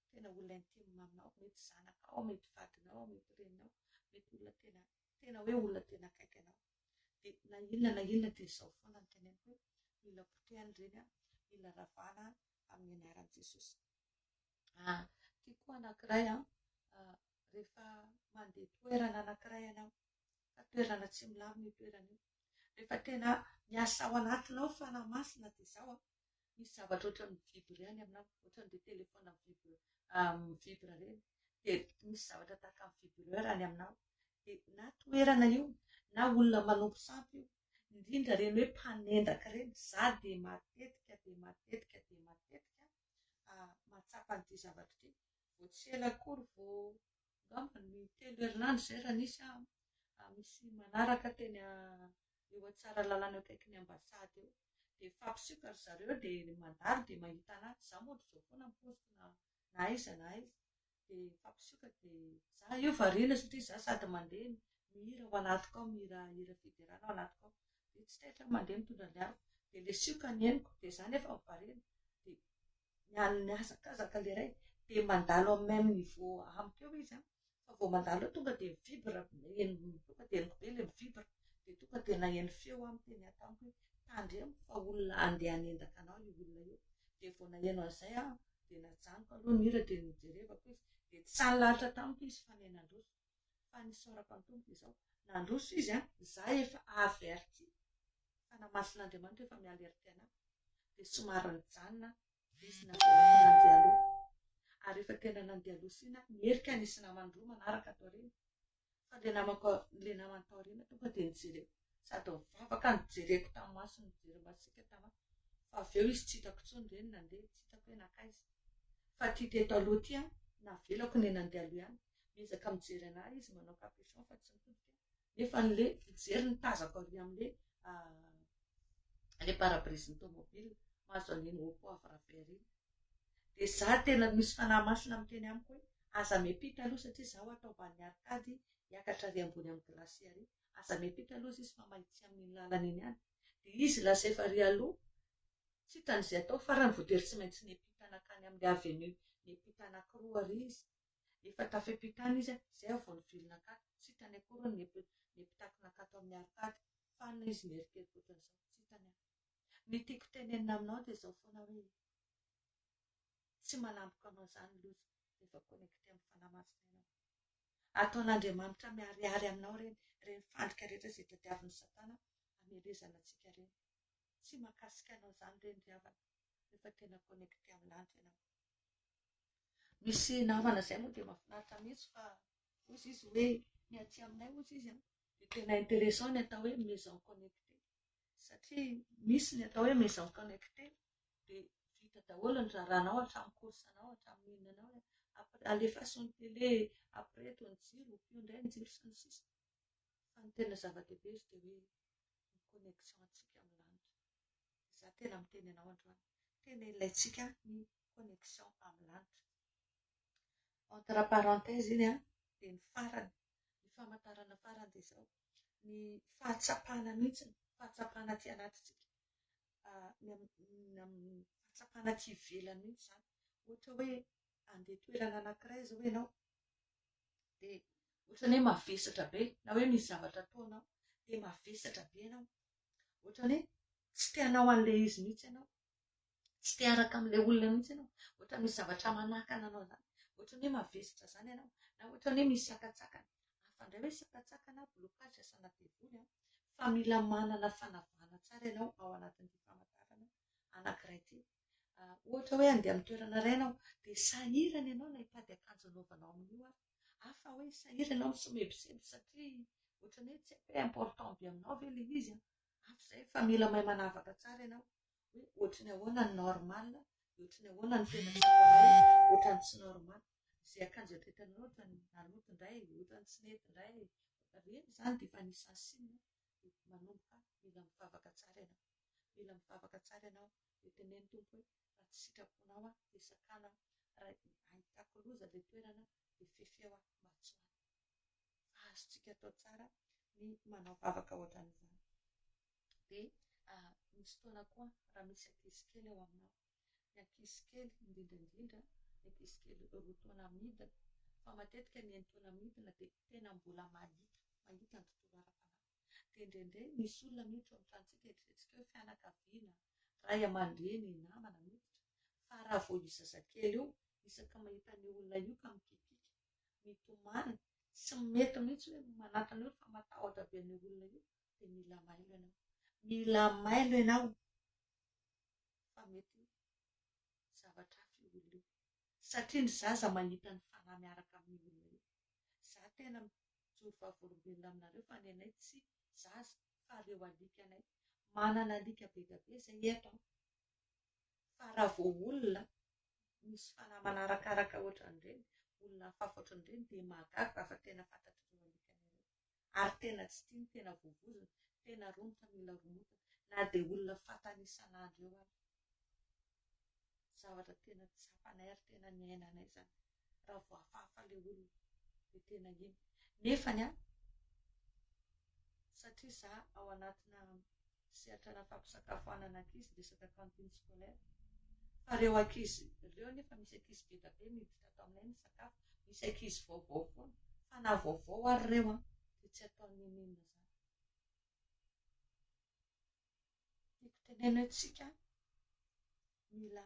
Tena olona intime aminao, mety zanakao, mety vadinao, mety reninao, mety olona tena hoe olona tena akaiky anao. Dia na inona dia izao foana ny teneniko hoe mila potehana ireny, mila ravana amin'ny anaran'i Jesosy. Ity koa anankiray rehefa mandeha toerana anankiray ianao, fa toerana tsy milamina io toerana io. Rehefa tena miasa ao anatinao fanamasina dia izao misy zavatra ohatran'ny mivibre any aminao, ohatran'ilay telefona mivibra ireny, dia misy zavatra tahaka ny vibreur any aminao. Dia na toerana io na olona manompo sampy io, indrindra ireny hoe mpanendaka ireny, za dia matetika mahatsapa an'ity zavatra ity. Vao tsy ela akory vao angamba ny 3 herinandro izay raha nisy misy manaraka teny eo Tsaralalàna eo akaiky ny ambasady eo. Dia fampisioka ry zareo dia mandalo dia mahita anazy. Za moa ohatr'izao foana mipostina na aiza na aiza. Dia fampisioka dia za io variana satria za sady mandeha mihira ao anatiko ao, mihira federana ao anatiko ao. Dia tsy taitra mandeha mitondra ny haroko. Dia ilay sioka ny henoko dia za nefa mivariana. Dia mihazakazaka ilay iray dia mandalo amin'ny même niveau amiko eo izy. Fa vao mandalo eo tonga dia mivibra, tonga dia henoko be ilay mivibra. Dia tonga dia naheno feo amin'ny teny an-tamiko hoe tandremo fa olona andeha hanendaka anao io olona io. Dia vao naheno an'izay dia najanoko aloha ny hira dia nijerevako izy. Dia tsy sanilahatra tamiko izy fa nay nandroso. Fa nisaorako ny tompoko izao. Nandroso izy za efa averti. Fanamasin'Andriamanitra efa mialerty anahy. Dia somary nijanona izy navelako nandeha aloha. Ary rehefa tena nandeha aloha sy mierika nisy namany roa manaraka tao aoriana. Fa ilay namany tao aoriana tonga dia nijereo. sady mivavaka ny jereko tamin'ny maso ny jery masika tama fa avy eo izy tsy hitako tsony reny nandeha tsy hitako hoe nakaizy fa tia teto aloha ty navelako ny nandeha aloha ihany miezaka mijery anahy izy manao capuchon fa tsy mitodika nefa n'le fijery ny tazako ary amin'le pare-brise ny tomobile mahazo an'iny opo avravery dia za tena misy fanahy masina miteny amiko hoe aza miampita aloha satria zaho atao mban'ny arkady hiakatra ary ambony amin'ny glasy ary aza miampita aloha izy fa mahitsy amin'iny lalana iny ihany dia izy lasa efa ry aloha tsy hitan'izay atao farany voatery tsy maintsy niampita anakany amin'ny avenue niampita anankiroa ary izy efa tafempitana izy zay vao nivilina akato tsy hitany akory niampitako nakato amin'ny arkady fanina izy mierikery ohatran'izao tsy hitany ny tiako tenenina aminao dia izao foana hoe tsy manamboka anao izany loza rehefa connecté amin'ny fanahy masina ianao ataon'Andriamanitra miariary aminao reny fandrika rehetra izay tadiavin'ny satana hamelezana antsika reny tsy mahakasika anao izany reny ry havana rehefa tena connecté amin'ny lanitra ianao misy namana izay moa dia mahafinaritra mihitsy fa ozy izy hoe miatsy aminay ozy izy dia tena intéressant ny atao hoe maison connecté satria misy ny atao hoe maison connecté dia vita daholo ny raranao hatramin'ny korsanao hatramin'ny inonanao alefasony télé après to ny jiro piondray ny jiro sy ny sisa fa ny tena zava-dehibe izy dia hoe ny connexion antsika amin'ny lanitra za tena miteny anao androany tena ilaintsika ny connexion amin'ny lanitra entre parenthèse iny dia ny farany ny famantarana farany dia izao ny fahatsapana mihitsy fahatsapana aty anatitsika fahatsapana aty ivelany mihitsy izany ohatra hoe andeha toerana anankiray izao ianao dia ohatrany hoe mavesatra be na hoe misy zavatra ataonao dia mavesatra be ianao ohatrany hoe tsy tianao an'ilay izy mihitsy ianao tsy te araka amin'ilay olona mihitsy ianao ohatra misy zavatra manakana anao izany ohatrany hoe mavesatra izany ianao na ohatrany hoe misy sakatsakana afandray hoe sakatsakana blocage asana devoly fa mila manana fanavahana tsara ianao ao anatin'ity famantarana anankiray ity ohatra hoe andeha amin'ny toerana iray ianao dia sahirana ianao na hitady akanjo anaovanao amin'io afa hoe sahirana ianao misomebiseby satria ohatrany hoe tsy hoe important be aminao ve ilay izy afa izay fa mila mahay manavaka tsara ianao hoe ohatrany ahoana ny normal ohatrany ahoana ny tena tsapanay ohatrany tsy normal izay akanjo atretanao ohatrany naloto indray ohatrany tsy nety indray reny izany dia efa nisan'ny sinina manomboka mila mivavaka tsara ianao mila mivavaka tsara ianao dia teneny tompo hoe raha tsy sitraponao dia sakana raha ahitako loza ilay toerana dia fefeo matsoany fa azontsika atao tsara ny manao vavaka ohatran'izany dia misy fotoana koa raha misy ankizy kely ao aminao ny ankizy kely indrindraindrindra ny ankizy kely roa taona midina fa matetika ny taona midina dia tena mbola mahita ny tontolo ara-panahy dia indraindray misy olona miditra ao an-tranontsika eritreretintsika hoe fianakaviana ray aman-dreny namana miditra fa raha vao io zazakely io isaka mahita ny olona io ka mikikika mitomany tsy mety mihitsy hoe manatana io fa matahotra be ny olona io dia mila mailo ianao fa mety zavatra hafa io olona io satria ny zaza mahita ny fanahy miaraka amin'ny olona io za tena mijoro vavolombelona aminareo fa ny anay tsy zaza fa reo alika anay manana alika be dia be izay eto fa raha vao olona misy fanahy manarakaraka ohatran'ireny olona hafahafa ohatran'ireny dia mahagaga fa tena fantatr'ireo alika anareo ary tena tsy tiany tena voavozona tena romotra mila romotana na dia olona fantany isan'andro eo ary zavatra tena tsapanay ary tena ny ainanay izany raha vao hafahafa ilay olona dia tena iny nefany satria za ao anatina sehatrana fampisakafoanana ankizy resaka cantine scolaire fa reo ankizy ireo nefa misy ankizy be dia be miditra atao aminay ny sakafo misy ankizy vaovao foana fa na vaovao ary ireo dia tsy ataony inona izany tiako tenena hoe tsika mila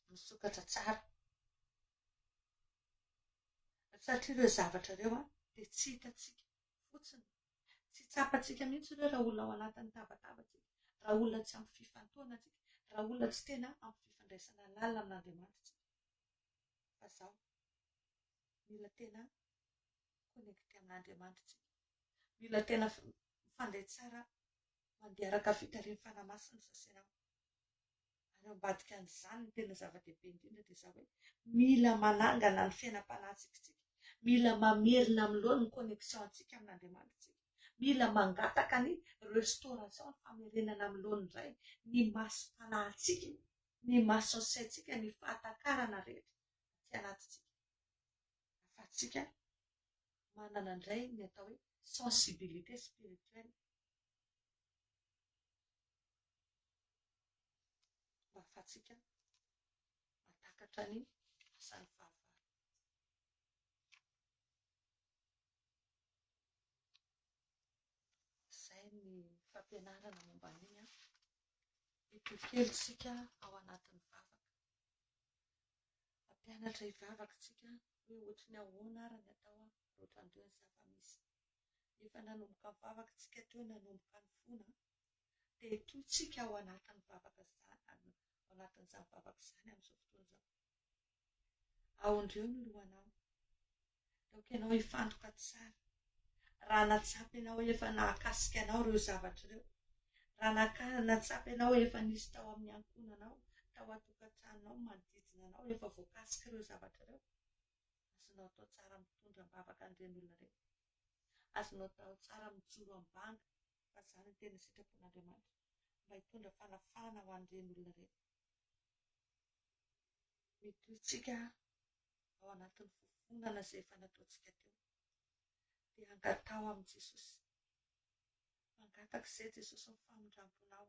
misokatra tsara satria ireo zavatra ireo dia tsy hitantsika fotsiny tsy tsapantsika mihitsy ireo raha olona ao anatin'ny tabatabatsika raha olona tsy ampy fifantoana tsika raha olona tsy tena ampy fifandraisana lalina amin'Andriamanitra tsika fa zaho mila tena connecté amin'Andriamanitra tsika mila tena mifandray tsara mandeha araka fitarian'ny fanamasina sasenao. Ary ambadika an'izany ny tena zava-dehibe indrindra dia za hoe mila manangana ny fiainam-panahintsika, mila mamerina amin'loha ny connexion antsika amin'Andriamanitra, mila mangataka ny restauration ny famerenana amin'loha ny iray, ny masom-panahintsika, ny mason'ny saintsika, ny fahatakarana rehetra aty anatintsika. Afatsika manana indray ny atao hoe sensibilité spirituelle mba afatsika matakatra ny asan'ny fahavalo. Izay ny fampianarana momba an'iny hitokelitsika ao anatin'ny vavaka. Mampianatra hivavaka tsika hoe ohatra ny ahoana ary ny atao rehetra an'ireo ny zava-misy. Efa nanomboka ny vavaka tsika teo, nanomboka ny fona, dia hitotsika ao anatin'ny vavaka izany, ao anatin'izany vavaka izany amin'izao fotoana izao. Aondreo ny lohanao, laoka ianao hifantoka tsara. Raha natsapy ianao efa nahakasika anao ireo zavatra ireo, raha natsapy ianao efa nisy tao amin'ny ankonanao, tao atokantranonao, manodidina anao, efa voakasika ireo zavatra ireo, azonao tao tsara mitondra mbavaka an'ireny olona ireny. Azonao tao tsara mijoro ambanga, fa izany ny tena sitrapon'Andriamanitra, mba hitondra fanafana ho an'ireny olona ireny. Mitotsika ao anatin'ny fofonana izay efa nataontsika teo, dia angatao amin'i Jesosy. Mangataka izay Jesosy ny famindramponao.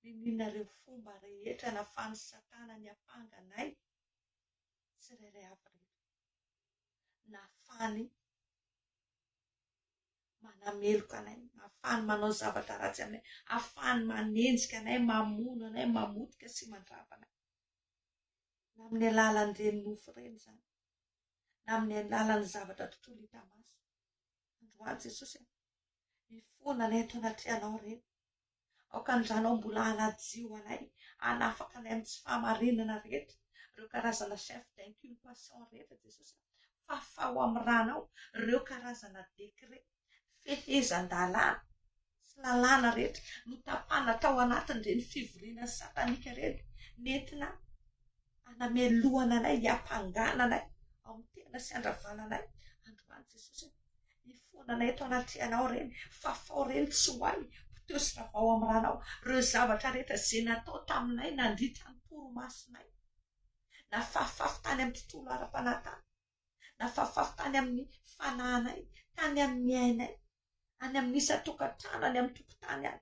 Ninonareo fomba rehetra nafany Satana ny ampanganay, tsirairay avy reto. Nafany manameloka anay, nafany manao zavatra ratsy aminay, afany manenjika anay, mamono anay, mamotika sy mandrava anay. Na amin'ny alalan'ireny mofo ireny izany, na amin'ny alalan'ny zavatra tontolo hita maso. Androany Jesosy, mifoana anay ato anaty anao ireny. Aoka andranao mbola hanajio anay, hanafaka anay amin'ny tsy fahamarinana rehetra, ireo karazana chef d'inculpation rehetra, Jesosy. Fafao amin'ny ranao ireo karazana décret, fehezan-dalàna sy lalàna rehetra notapana tao anatin'ireny fivoriana satanika ireny, nentina hanamelohana anay, hiampangana anay ao amin'ny tena sy handravana anay. Androany Jesosy, mifoana anay eto anaty anao ireny, fafao ireny tsy ho ay, poteo sy ravao amin'ny ranao, ireo zavatra rehetra izay natao taminay nandritra ny toromasonay, na fafafy tany amin'ny tontolo ara-panatana, na fafafy tany amin'ny fanahinay, tany amin'ny ainay, any amin'ny isa-tokantrano, any amin'ny tokotany any.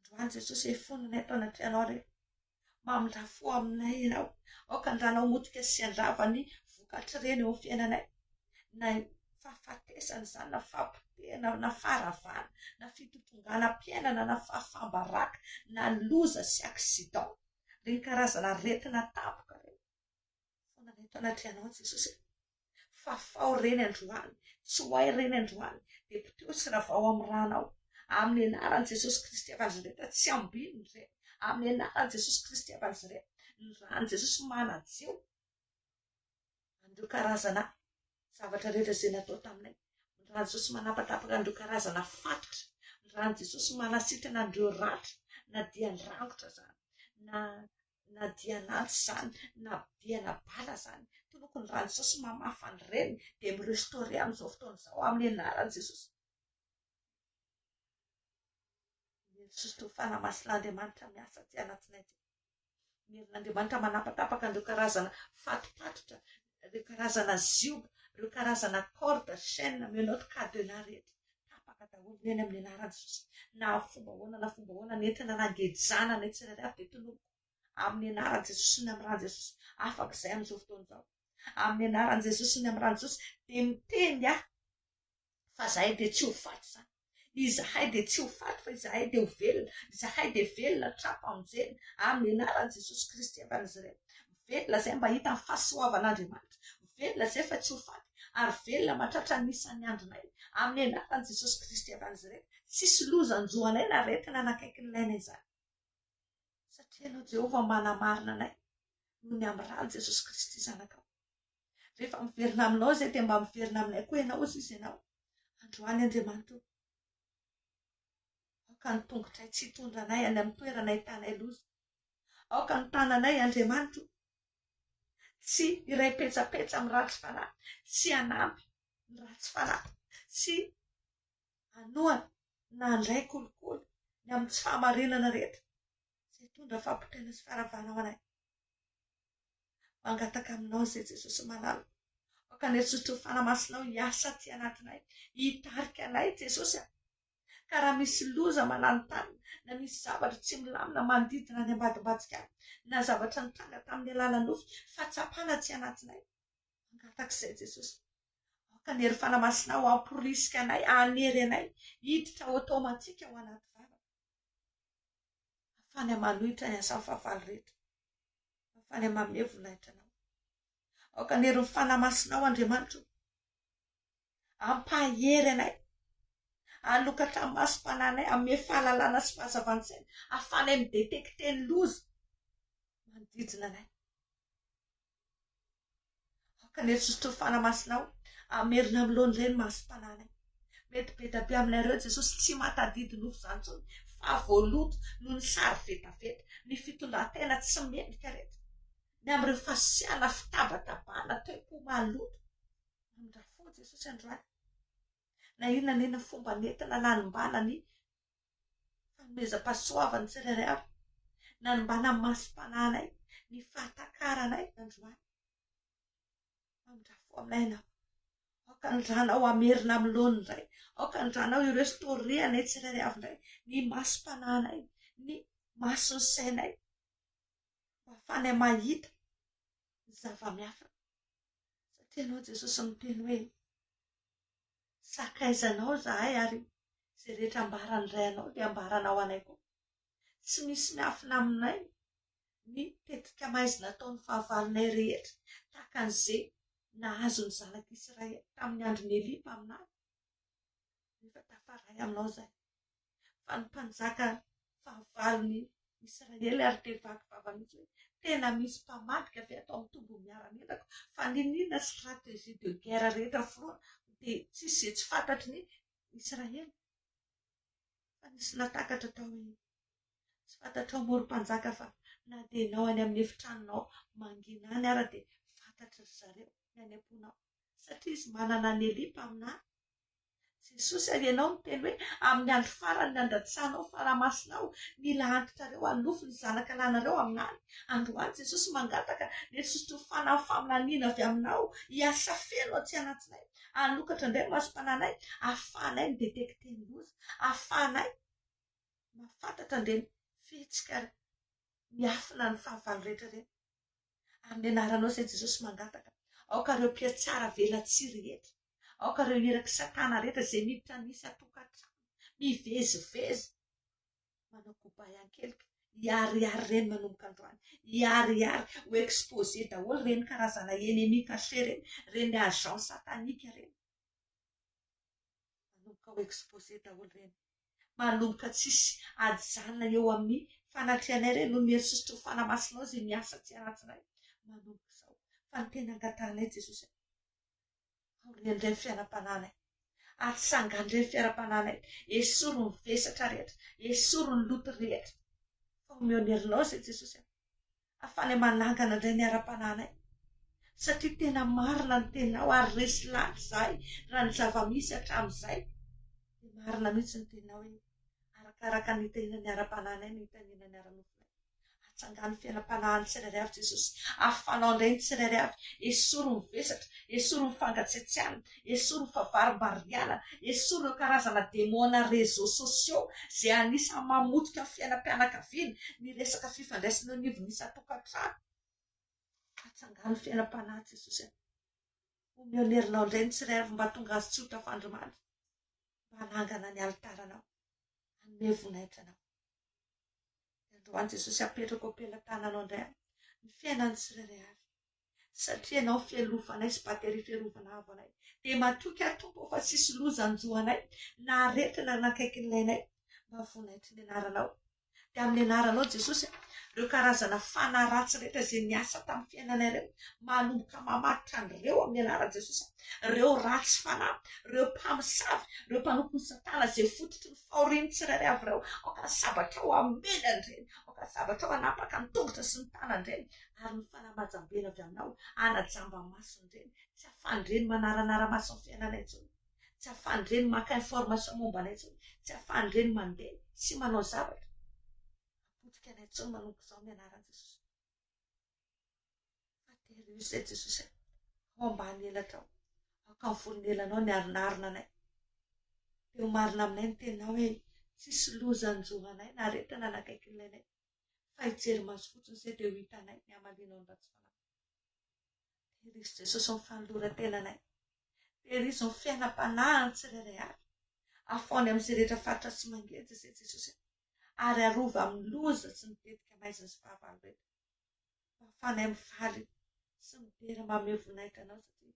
Androany Jesosy, mifoana anay eto anaty anao ireny, mamindrafo aminay ianao, aoka andranao motika sy handrava ny vokatra ireny eo amin'ny fiainanay, na fahafatesana izany, na fampitena, na faharavana, na fitotongana-piainana, na fahafambaraka, na loza sy accident, ireny karazana retina tampoka ireny. Mifoana anay eto anaty anao Jesosy, fafao ireny Androany, tsy ho ay ireny Androany, dia poteo sy ravao amin'ny ranao, amin'ny anaran'i Jesosy Kristy avy Nazareta, tsy ambininy ireny. Amin'ny anaran'i Jesosy Kristy avy Nazareta, ny ran'i Jesosy manajio an'ireo karazana zavatra rehetra izay natao taminay. Ny ran'i Jesosy manapatapaka an'ireo karazana fatotra. Ny ran'i Jesosy manasitrana an'ireo ratra, na dia ny rangotra izany, na dia lantsy izany, na dia na bala izany. Toloko ny ran'i Jesosy mamafa an'ireny, dia mirestore amin'izao fotoana izao amin'ny anaran'i Jesosy. Sosto fanamasin'Andriamanitra miasa ty anatinay ty. Mierin'Andriamanitra manapatapaka an'ireo karazana fatopatotra, ireo karazana zioba, ireo karazana corde, chaîne, menottes, cadenas rehetra. Tapaka daholo ireny amin'ny anaran'i Jesosy. Na fomba ahoana nentina nangejana ny tsirairay avy dia toloko. Amin'ny anaran'i Jesosy ny amin'ny ran'i Jesosy, afaka izay amin'izao fotoana izao. Amin'ny anaran'i Jesosy ny amin'ny ran'i Jesosy, dia miteny fa izahay dia tsy ho faty izany. Izahay dia tsy ho faty, fa izahay dia ho velona. Izahay dia velona trapamonjena amin'ny anaran'i Jesosy Kristy avy Nazareta. Velona izay mba hita ny fahasoavan'Andriamanitra. Velona izay fa tsy ho faty, ary velona mahatratra ny isan'ny andronay amin'ny anaran'i Jesosy Kristy avy Nazareta. Tsisy loza anjohanay na retina nakaiky ny laina izany. Satria ianao Jehovah manamarina anay noho ny amin'ny ran'i Jesosy Kristy zanakao. Rehefa miverina aminao izay dia mba miverina aminay koa ianao izy ianao. Androany Andriamanitra, Aoka ny tongotray tsy hitondranay any amin'ny toerana ahitanay loza. Aoka ny tananay Andriamanitra tsy iray petsapetsa amin'ny ratsy fanahy, tsy hanampy ny ratsy fanahy, tsy hanohana na handray kolikoly ny amin'ny tsy fahamarinana rehetra izay hitondra fampitena sy faharavana ho anay. Mangataka aminao izay Jesosy manala. Aoka ny hery-sotro ny fanamasinao hiasa aty anatinay, hitarika anay Jesosy. Ka raha misy loza mananotany, na misy zavatra tsy milamina manodidina any ambadimbadika any, na zavatra nitranga tamin'ny alalan'ny nofy fahatsapana aty anatinay, mangataka izay Jesosy. Aoka ny hery fanamasinao hamporisika anay, hanery anay, hiditra automatika ao anaty vava. Afany hamanohitra ny asan'ny fahavalo rehetra, afany hamame voninahitra anao. Aoka ny hery fanamasinao Andriamanitra hampahery anay, hanokatra ny masom-pananay, hanome fahalalana sy fahazavantsaina, hafanay midetekte ny loza manodidina anay. Aoka ny hery-sotro ny fanamasinao hamerina amin'ny ireny masom-pananay. Mety be da be aminareo Jesosy tsy matadidy nofo izany intsony, fa voaloto noho ny sary vetaveta, ny fitondran-tena tsy mendrika rehetra, ny amin'ireo fasiana fitabatabana toe-po maloto. Mandrafo Jesosy androany. Na inona fomba nentina nanimbana ny fanomezam-pahasoavany tsirairay avy, nanimbana ny masom-pananay, ny fahatakaranay androany. Mandrafo aminay ianao. Aoka ny ranao amerina amin'ny loany indray. Aoka ny ranao irestaureanay tsirairay avy indray, ny masom-pananay, ny mason'ny sainay, hafanay mahita ny zava-miafina. Satria ianao Jesosy miteny hoe sakaizanao zahay ary izay rehetra ambarany iray anao dia ambaranao anay koa. Tsy misy miafina aminay ny tetika maizina nataon'ny fahavalonay rehetra, tahaka an'izay nahazo ny zanak'Israely tamin'ny andron'ny Elipa aminazy. Nefa tafaray aminao izay. Fa ny mpanjaka fahavalon'ny Israely ary tevaky vava mihitsy hoe tena misy mpamadika avy atao amin'ny tombo miara-miendako, fa ninona stratégie de guerre rehetra firoana dia tsisy izay tsy fantatry ny Israely. Fa nisy natakatra tao hoe tsy fantatrao moro-mpanjaka fa na dia ianao any amin'ny efitranonao mangina any ara dia fantatra ry zareo ny any am-ponao. Satria izy manana ny Elipa aminahy. Jesosy ary ianao miteny hoe amin'ny andro farany ny andatsahanao faramasinao mila antitrareo hanofo ny zanakalanareo aminany. Androany Jesosy mangataka ny hery-sotro ny faminaniana avy aminao hiasa feno aty anatinay, hanokatra indray ny masom-pananay, hafanay midetekte ny loza, hafanay mahafantatra indreny fihetsika miafina ny fahavalo rehetra ireny. Amin'ny anaranao izay Jesosy mangataka. Aoka ireo mpiatsara velatsiry rehetra, aoka ireo eraky satana rehetra izay miditra nisy atokantrano, mivezivezy, manao kobay ankelika, hiariary ireny manomboka androany, hiariary ho expose daholo ireny karazana ennemi caché ireny, ireny agent satanika ireny. Manomboka ho expose daholo ireny. Manomboka tsisy ajanona eo amin'ny fanatrehanay ireny no hery-sotro ny fanamasinao izay miasa aty anatinay. Manomboka izao. Fa ny tena angatanay Jesosy, aorian'ireny fiainam-pananay, atsangan'ireny fiainam-pananay, esoro ny vesatra rehetra, esoro ny loto rehetra. Fa omeo ny herinao izay Jesosy, afany manangana indray ny ara-pananay. Satria tena marina ny teninao ary resy lahy izahay raha ny zava-misy hatramin'izay. Dia marina mihitsy ny teninao hoe arakaraka ny hitahiana ny ara-pananay ny hitahiana ny ara-nofonay. Atsangany fiainam-panahany tsirairay avy Jesosy, afanao indray ny tsirairay avy, esoro ny vesatra, esoro ny fangatsiatsiana, esoro ny favarim-bariana, esoro ny karazana demona réseaux sociaux izay anisany mamotika ny fiainam-pianakaviana, ny resaka fifandraisana eo anivon'ny isan-tokantrano. Atsangany fiainam-panahy Jesosy. Omeo ny herinao indray ny tsirairay avy mba tonga azy tsotra fandromandry, mba hanangana ny alitaranao, hanome voninahitra anao. Androany Jesosy apetrako am-pelantananao indray ny fiainany tsirairay avy. Satria ianao fialofanay sy batery fiarovana avo anay. Dia matoky atompo fa tsisy loza anjohanay, na aretina nakaiky ny lainay, mba voninahitry ny anaranao. dia amin'ny anaranao Jesosy ireo karazana fanaratsy rehetra izay niasa tamin'ny fiainana ireo manomboka mamatotra an'ireo amin'ny anaran'i Jesosy. Ireo ratsy fanahy, ireo mpamosavy, ireo mpanompo ny Satana izay fototry ny fahorian'ny tsirairay avy ireo, aoka sabatra ao amenany ireny, aoka sabatra ao hanapaka ny tongotra sy ny tanany ireny, ary ny fanamajam-bena avy aminao hanajamba masony ireny. Tsy afandreny manaranara masony fiainana intsony, tsy afandreny maka information mombanay intsony, tsy afandreny mandeha sy manao zavatra. Apotika anay intsony manomboka izao amin'ny anaran'i Jesosy. Fatery izay Jesosy, ao ambany elatra ao, aoka amin'ny volon'elanao ny arinarina anay. Teo marina aminay ny teninao hoe tsisy loza anjohanay na rehetra na nakaiky ilainay, fa hijery maso fotsiny izay dia ho hitanay ny hamalinao ny ratsy fanahy. Tehirizy Jesosy ny fanoloran-tenanay. Tehirizy ny fiainam-panahiny tsirairay avy. Afaony amin'izay rehetra faritra sy mangenty izay Jesosy. Ary arova amin'ny loza sy mitetika maizina sy fahavalo rehetra. Afanay mifaly sy midera manome voninahitra anao satria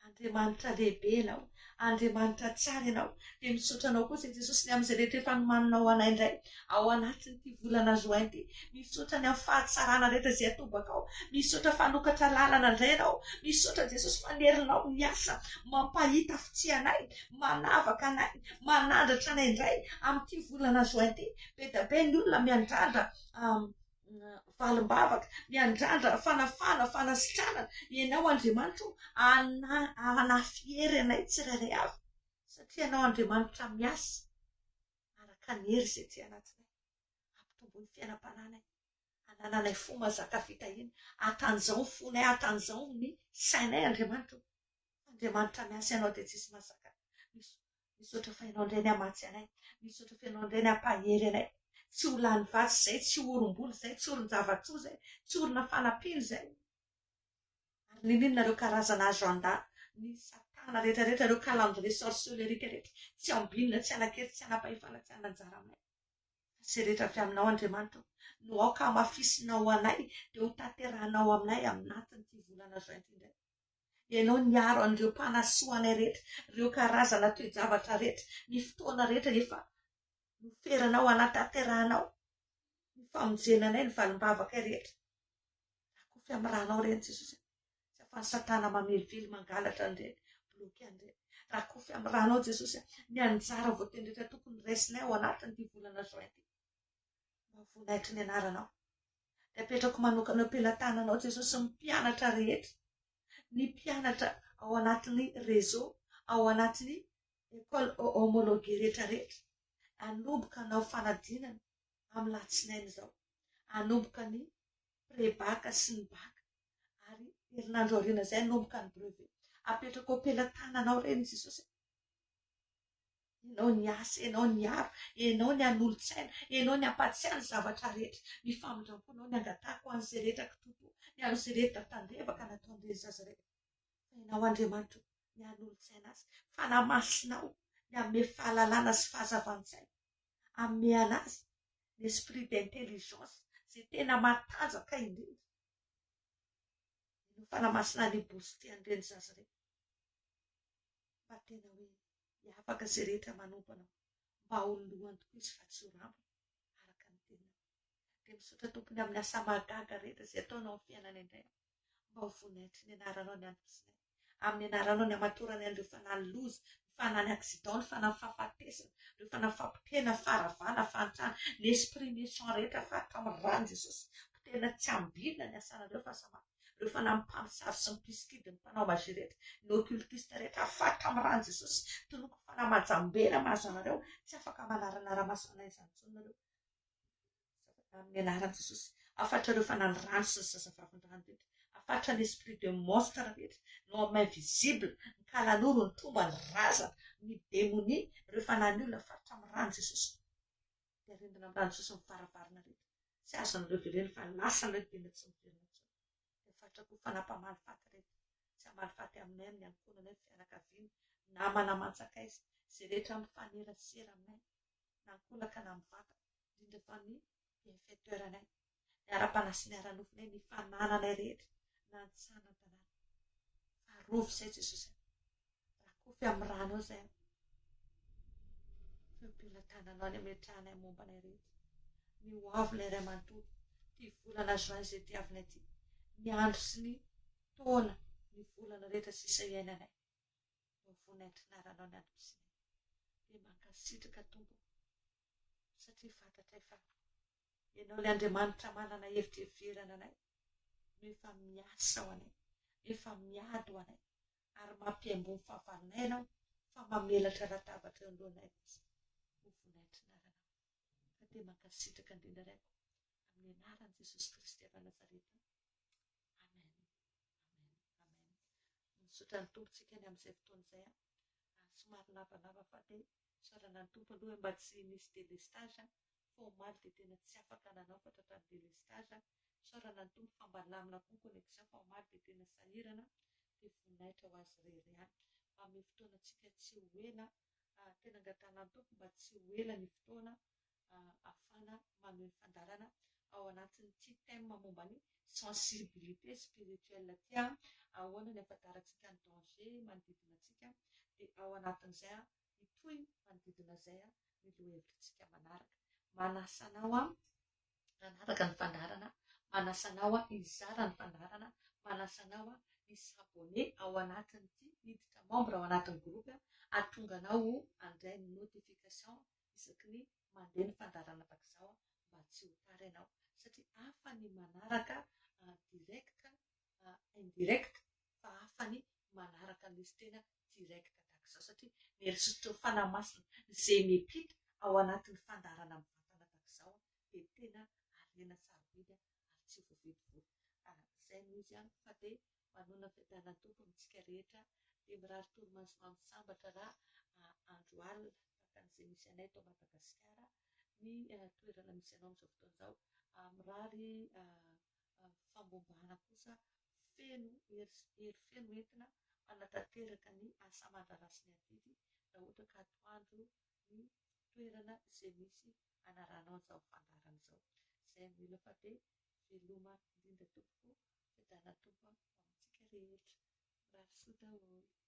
Andriamanitra lehibe ianao, Andriamanitra tsara ianao. Dia misaotra anao koa izay Jesosy ny amin'izay rehetra efa nomaninao anay indray ao anatin'ity volana Join ity. Misaotra ny amin'ny fahatsarana rehetra izay atobaka ao. Misaotra fanokatra lalana indray ianao. Misaotra Jesosy fanerinao miasa mampahita fitsy anay, manavaka anay, manandratra anay indray amin'ity volana Join ity. Be dia be ny olona miandrandra valim-bavaka, miandrandra fanafana, fanasitranana. Ianao Andriamanitra hanafihery anay tsirairay avy. Satria ianao Andriamanitra miasa araka ny hery izay ty anatinay. Ampitombo ny fiainam-pananay, anananay fo mazaka fitahiana, atanjao ny fonay, atanjao ny sainay Andriamanitra. Andriamanitra miasa ianao dia tsisy mazaka. Misaotra fa ianao indray ny hamatsy anay, misaotra fa ianao indray ny hampahery anay. Tsy ho lany vatsy izay, tsy ho orom-boly izay, tsy oron-javatsoa izay, tsy orona fanampiana izay. Ary ninona ireo karazana azo an-dà, ny Satana rehetrarehetra, ireo calendrier sorcelerique rehetra, tsy ambinina, tsy anankely, tsy anapahefana, tsy ananjara aminay. Izay rehetra avy aminao Andriamanitra, no aoka hamafisinao anay, dia ho tanterahanao aminay amin'atin'ity volana Join ity indray. Ianao niaro an'ireo mpanasoa anay rehetra, ireo karazana toe-javatra rehetra, ny fotoana rehetra efa noferanao hanataterahanao ny famonjena anay, ny valim-bavaka rehetra. Rakofy amin'ny ranao ireny Jesosy. Tsy afa ny Satana mamelively mangalatra an'ireny, bloqué an'ireny. Rakofy amin'ny ranao Jesosy, ny anjara voateny rehetra tokony raisinay ao anatin'ity volana Join ity. Mba voninahitry ny anaranao. Dia apetrako manokana am-pelantananao Jesosy ny mpianatra rehetra, ny mpianatra ao anatin'ny réseau, ao anatin'ny école homologuée rehetrarehetra. Anomboka anao fanadinana amin'ny latsinainy izao. Anomboka ny pré-bac sy ny bac. Ary herinandro aoriana izay anomboka ny brevet. Apetrako am-pelantananao ireny Jesosy. Ianao ny asa, ianao ny aro, ianao ny anolo-tsaina, ianao ny ampatsiahany zavatra rehetra. Ny famindramponao ny angatahako an'izay rehetra kitoto, ny amin'izay rehetra tandrevaka nataon'ireny zaza rehetra. Fa ianao Andriamanitra ny anolo-tsaina azy, fanamasinao ny hanome fahalalana sy fahazavantsaina. Hanome anazy l'esprit d'intelligence izay tena matanjaka indrindra. Ny fanamasina ny boosté an'ireny zaza rehetra. Mba tena hoe hiavaka izay rehetra manompo anao. Mba ho lohany tokoa izy fa tsy ho rambony araka ny tenanao. Dia misaotra tompony amin'ny asa mahagaga rehetra izay ataonao amin'ny fiainana indray. Mba ho voninahitry ny anaranao ny antosinay. Amin'ny anaranao ny amatorany an'ireo fanahy loza, ny fanahy accident, ny fanahy fahafatesana, ireo fanahy fampitena, faravana, fantrana, ny esprit méchant rehetra faritra amin'ny rano Jesosy. Tena tsy ambinina ny asanareo fa samana. Ireo fanahy mpamosavy sy mpiskidy, ny mpanao mazy rehetra, ny occultiste rehetra faritra amin'ny rano Jesosy. Tonoko fanamajam-bera mahazo anareo, tsy afaka manaranara masona izany intsony nareo. Amin'ny anaran'i Jesosy, afatra ireo fanahy rano sy ny zazavavindrano rehetra. Afatra ny esprit de monstre rehetra, no main visible, ny kalanoro, ny tomba, ny razana, ny démonie, ireo fanahy olona faritra amin'ny rano Jesosy. Dia rindrina amin'ny rano Jesosy ny varavarana rehetra. Tsy azon'ireo veleny fa lasan'ireo tena tsy miverina intsony. Dia faritra koa fanahy-pamaly faty rehetra. Tsy hamaly faty aminay, amin'ny ankonanay, fianakaviana, namana mantsakaiza, izay rehetra mifanerasera aminay, na ankolaka na mivata, indrindra fa ny bienfaiteur anay, ny ara-panasy ny ara-nofinay, ny fanananay rehetra, na ny tsanantanàna. Farovy izay Jesosy. Rakofy amin'ny rano ao izay. Feo-pelantananao ny ametrahanay mombanay rehetra. ny ho avy ilay ray manontolo ty volana juin izay diavinay ty, ny andro sy ny taona ny volana rehetra sisa iainanay. Vonaitrin'aranao ny androm-pisinay. Dia mankasitraka tompo satria fantatray fa ianao ilay Andriamanitra manana hevitra heverana anay no efa miasa ho anay, efa miady ho anay ary mampiaimbo ny fahavalonay ianao fa mamelatra latabatra eo anoloanay kosa ho vonaitrin'aranao. Ka dia mankasitraka indrindra raiko amin'ny anaran'i Jesosy Kristy avy Nazareta. Amen. Amen. Amen. Misaotra ny tompontsika ny amin'izay fotoana izay somary lavalava fa dia saorana ny tompo aloha mba tsy nisy délestage fa omaly dia tena tsy afaka nanao fa tratran'ny délestage. Saorana ny tompo fa mba lamina koa ny connexion fa omaly dia tena sahirana dia vonaitra ho azy irery ihany. Amin'ny fotoanantsika tsy ho ela tena angatahana ny tompo mba tsy ho ela ny fotoana ahafana maneho ny fandarana ao anatin'ity thème momba ny sensibilité spirituelle ty ahoana ny afantarantsika ny danger manodidina antsika dia ao anatin'izay itoy manodidina izay ny lohahevitrintsika manaraka. Manasa anao manaraka ny fandarana, manasa anao hizara ny fandarana, manasa anao hisabone ao anatin'ity hiditra membre ao anatin'ny groupe ahatonga anao handray ny notification isaky ny mandeha ny fandarana takizao mba tsy ho tara ianao satria hafa ny manaraka direct indirect fa hafa ny manaraka an'izy tena direct takizao satria ny herisotro fanamasina izay miampita ao anatin'ny fandarana mivantana takizao dia tena arena sarobidy ary tsy voavidivory. Izay no izy fa dia manoana fiadanany tompo amintsika rehetra dia mirary toromaso mamosambatra raha andro alina tahaka an'izay misy anay eto Madagasikara ny toerana misy anao amin'izao fotoana izao. Mirary fambombahana kosa feno hery feno entina hanatanteraka ny asa aman-draharaha sy ny adidy raha ohatra ka atoandro ny toerana izay misy anaranao an'izao fandarana izao. Izay mila fa dia veloma indrindra tompoko fiadanany tompo amintsika rehetra. Mirary soa daholo.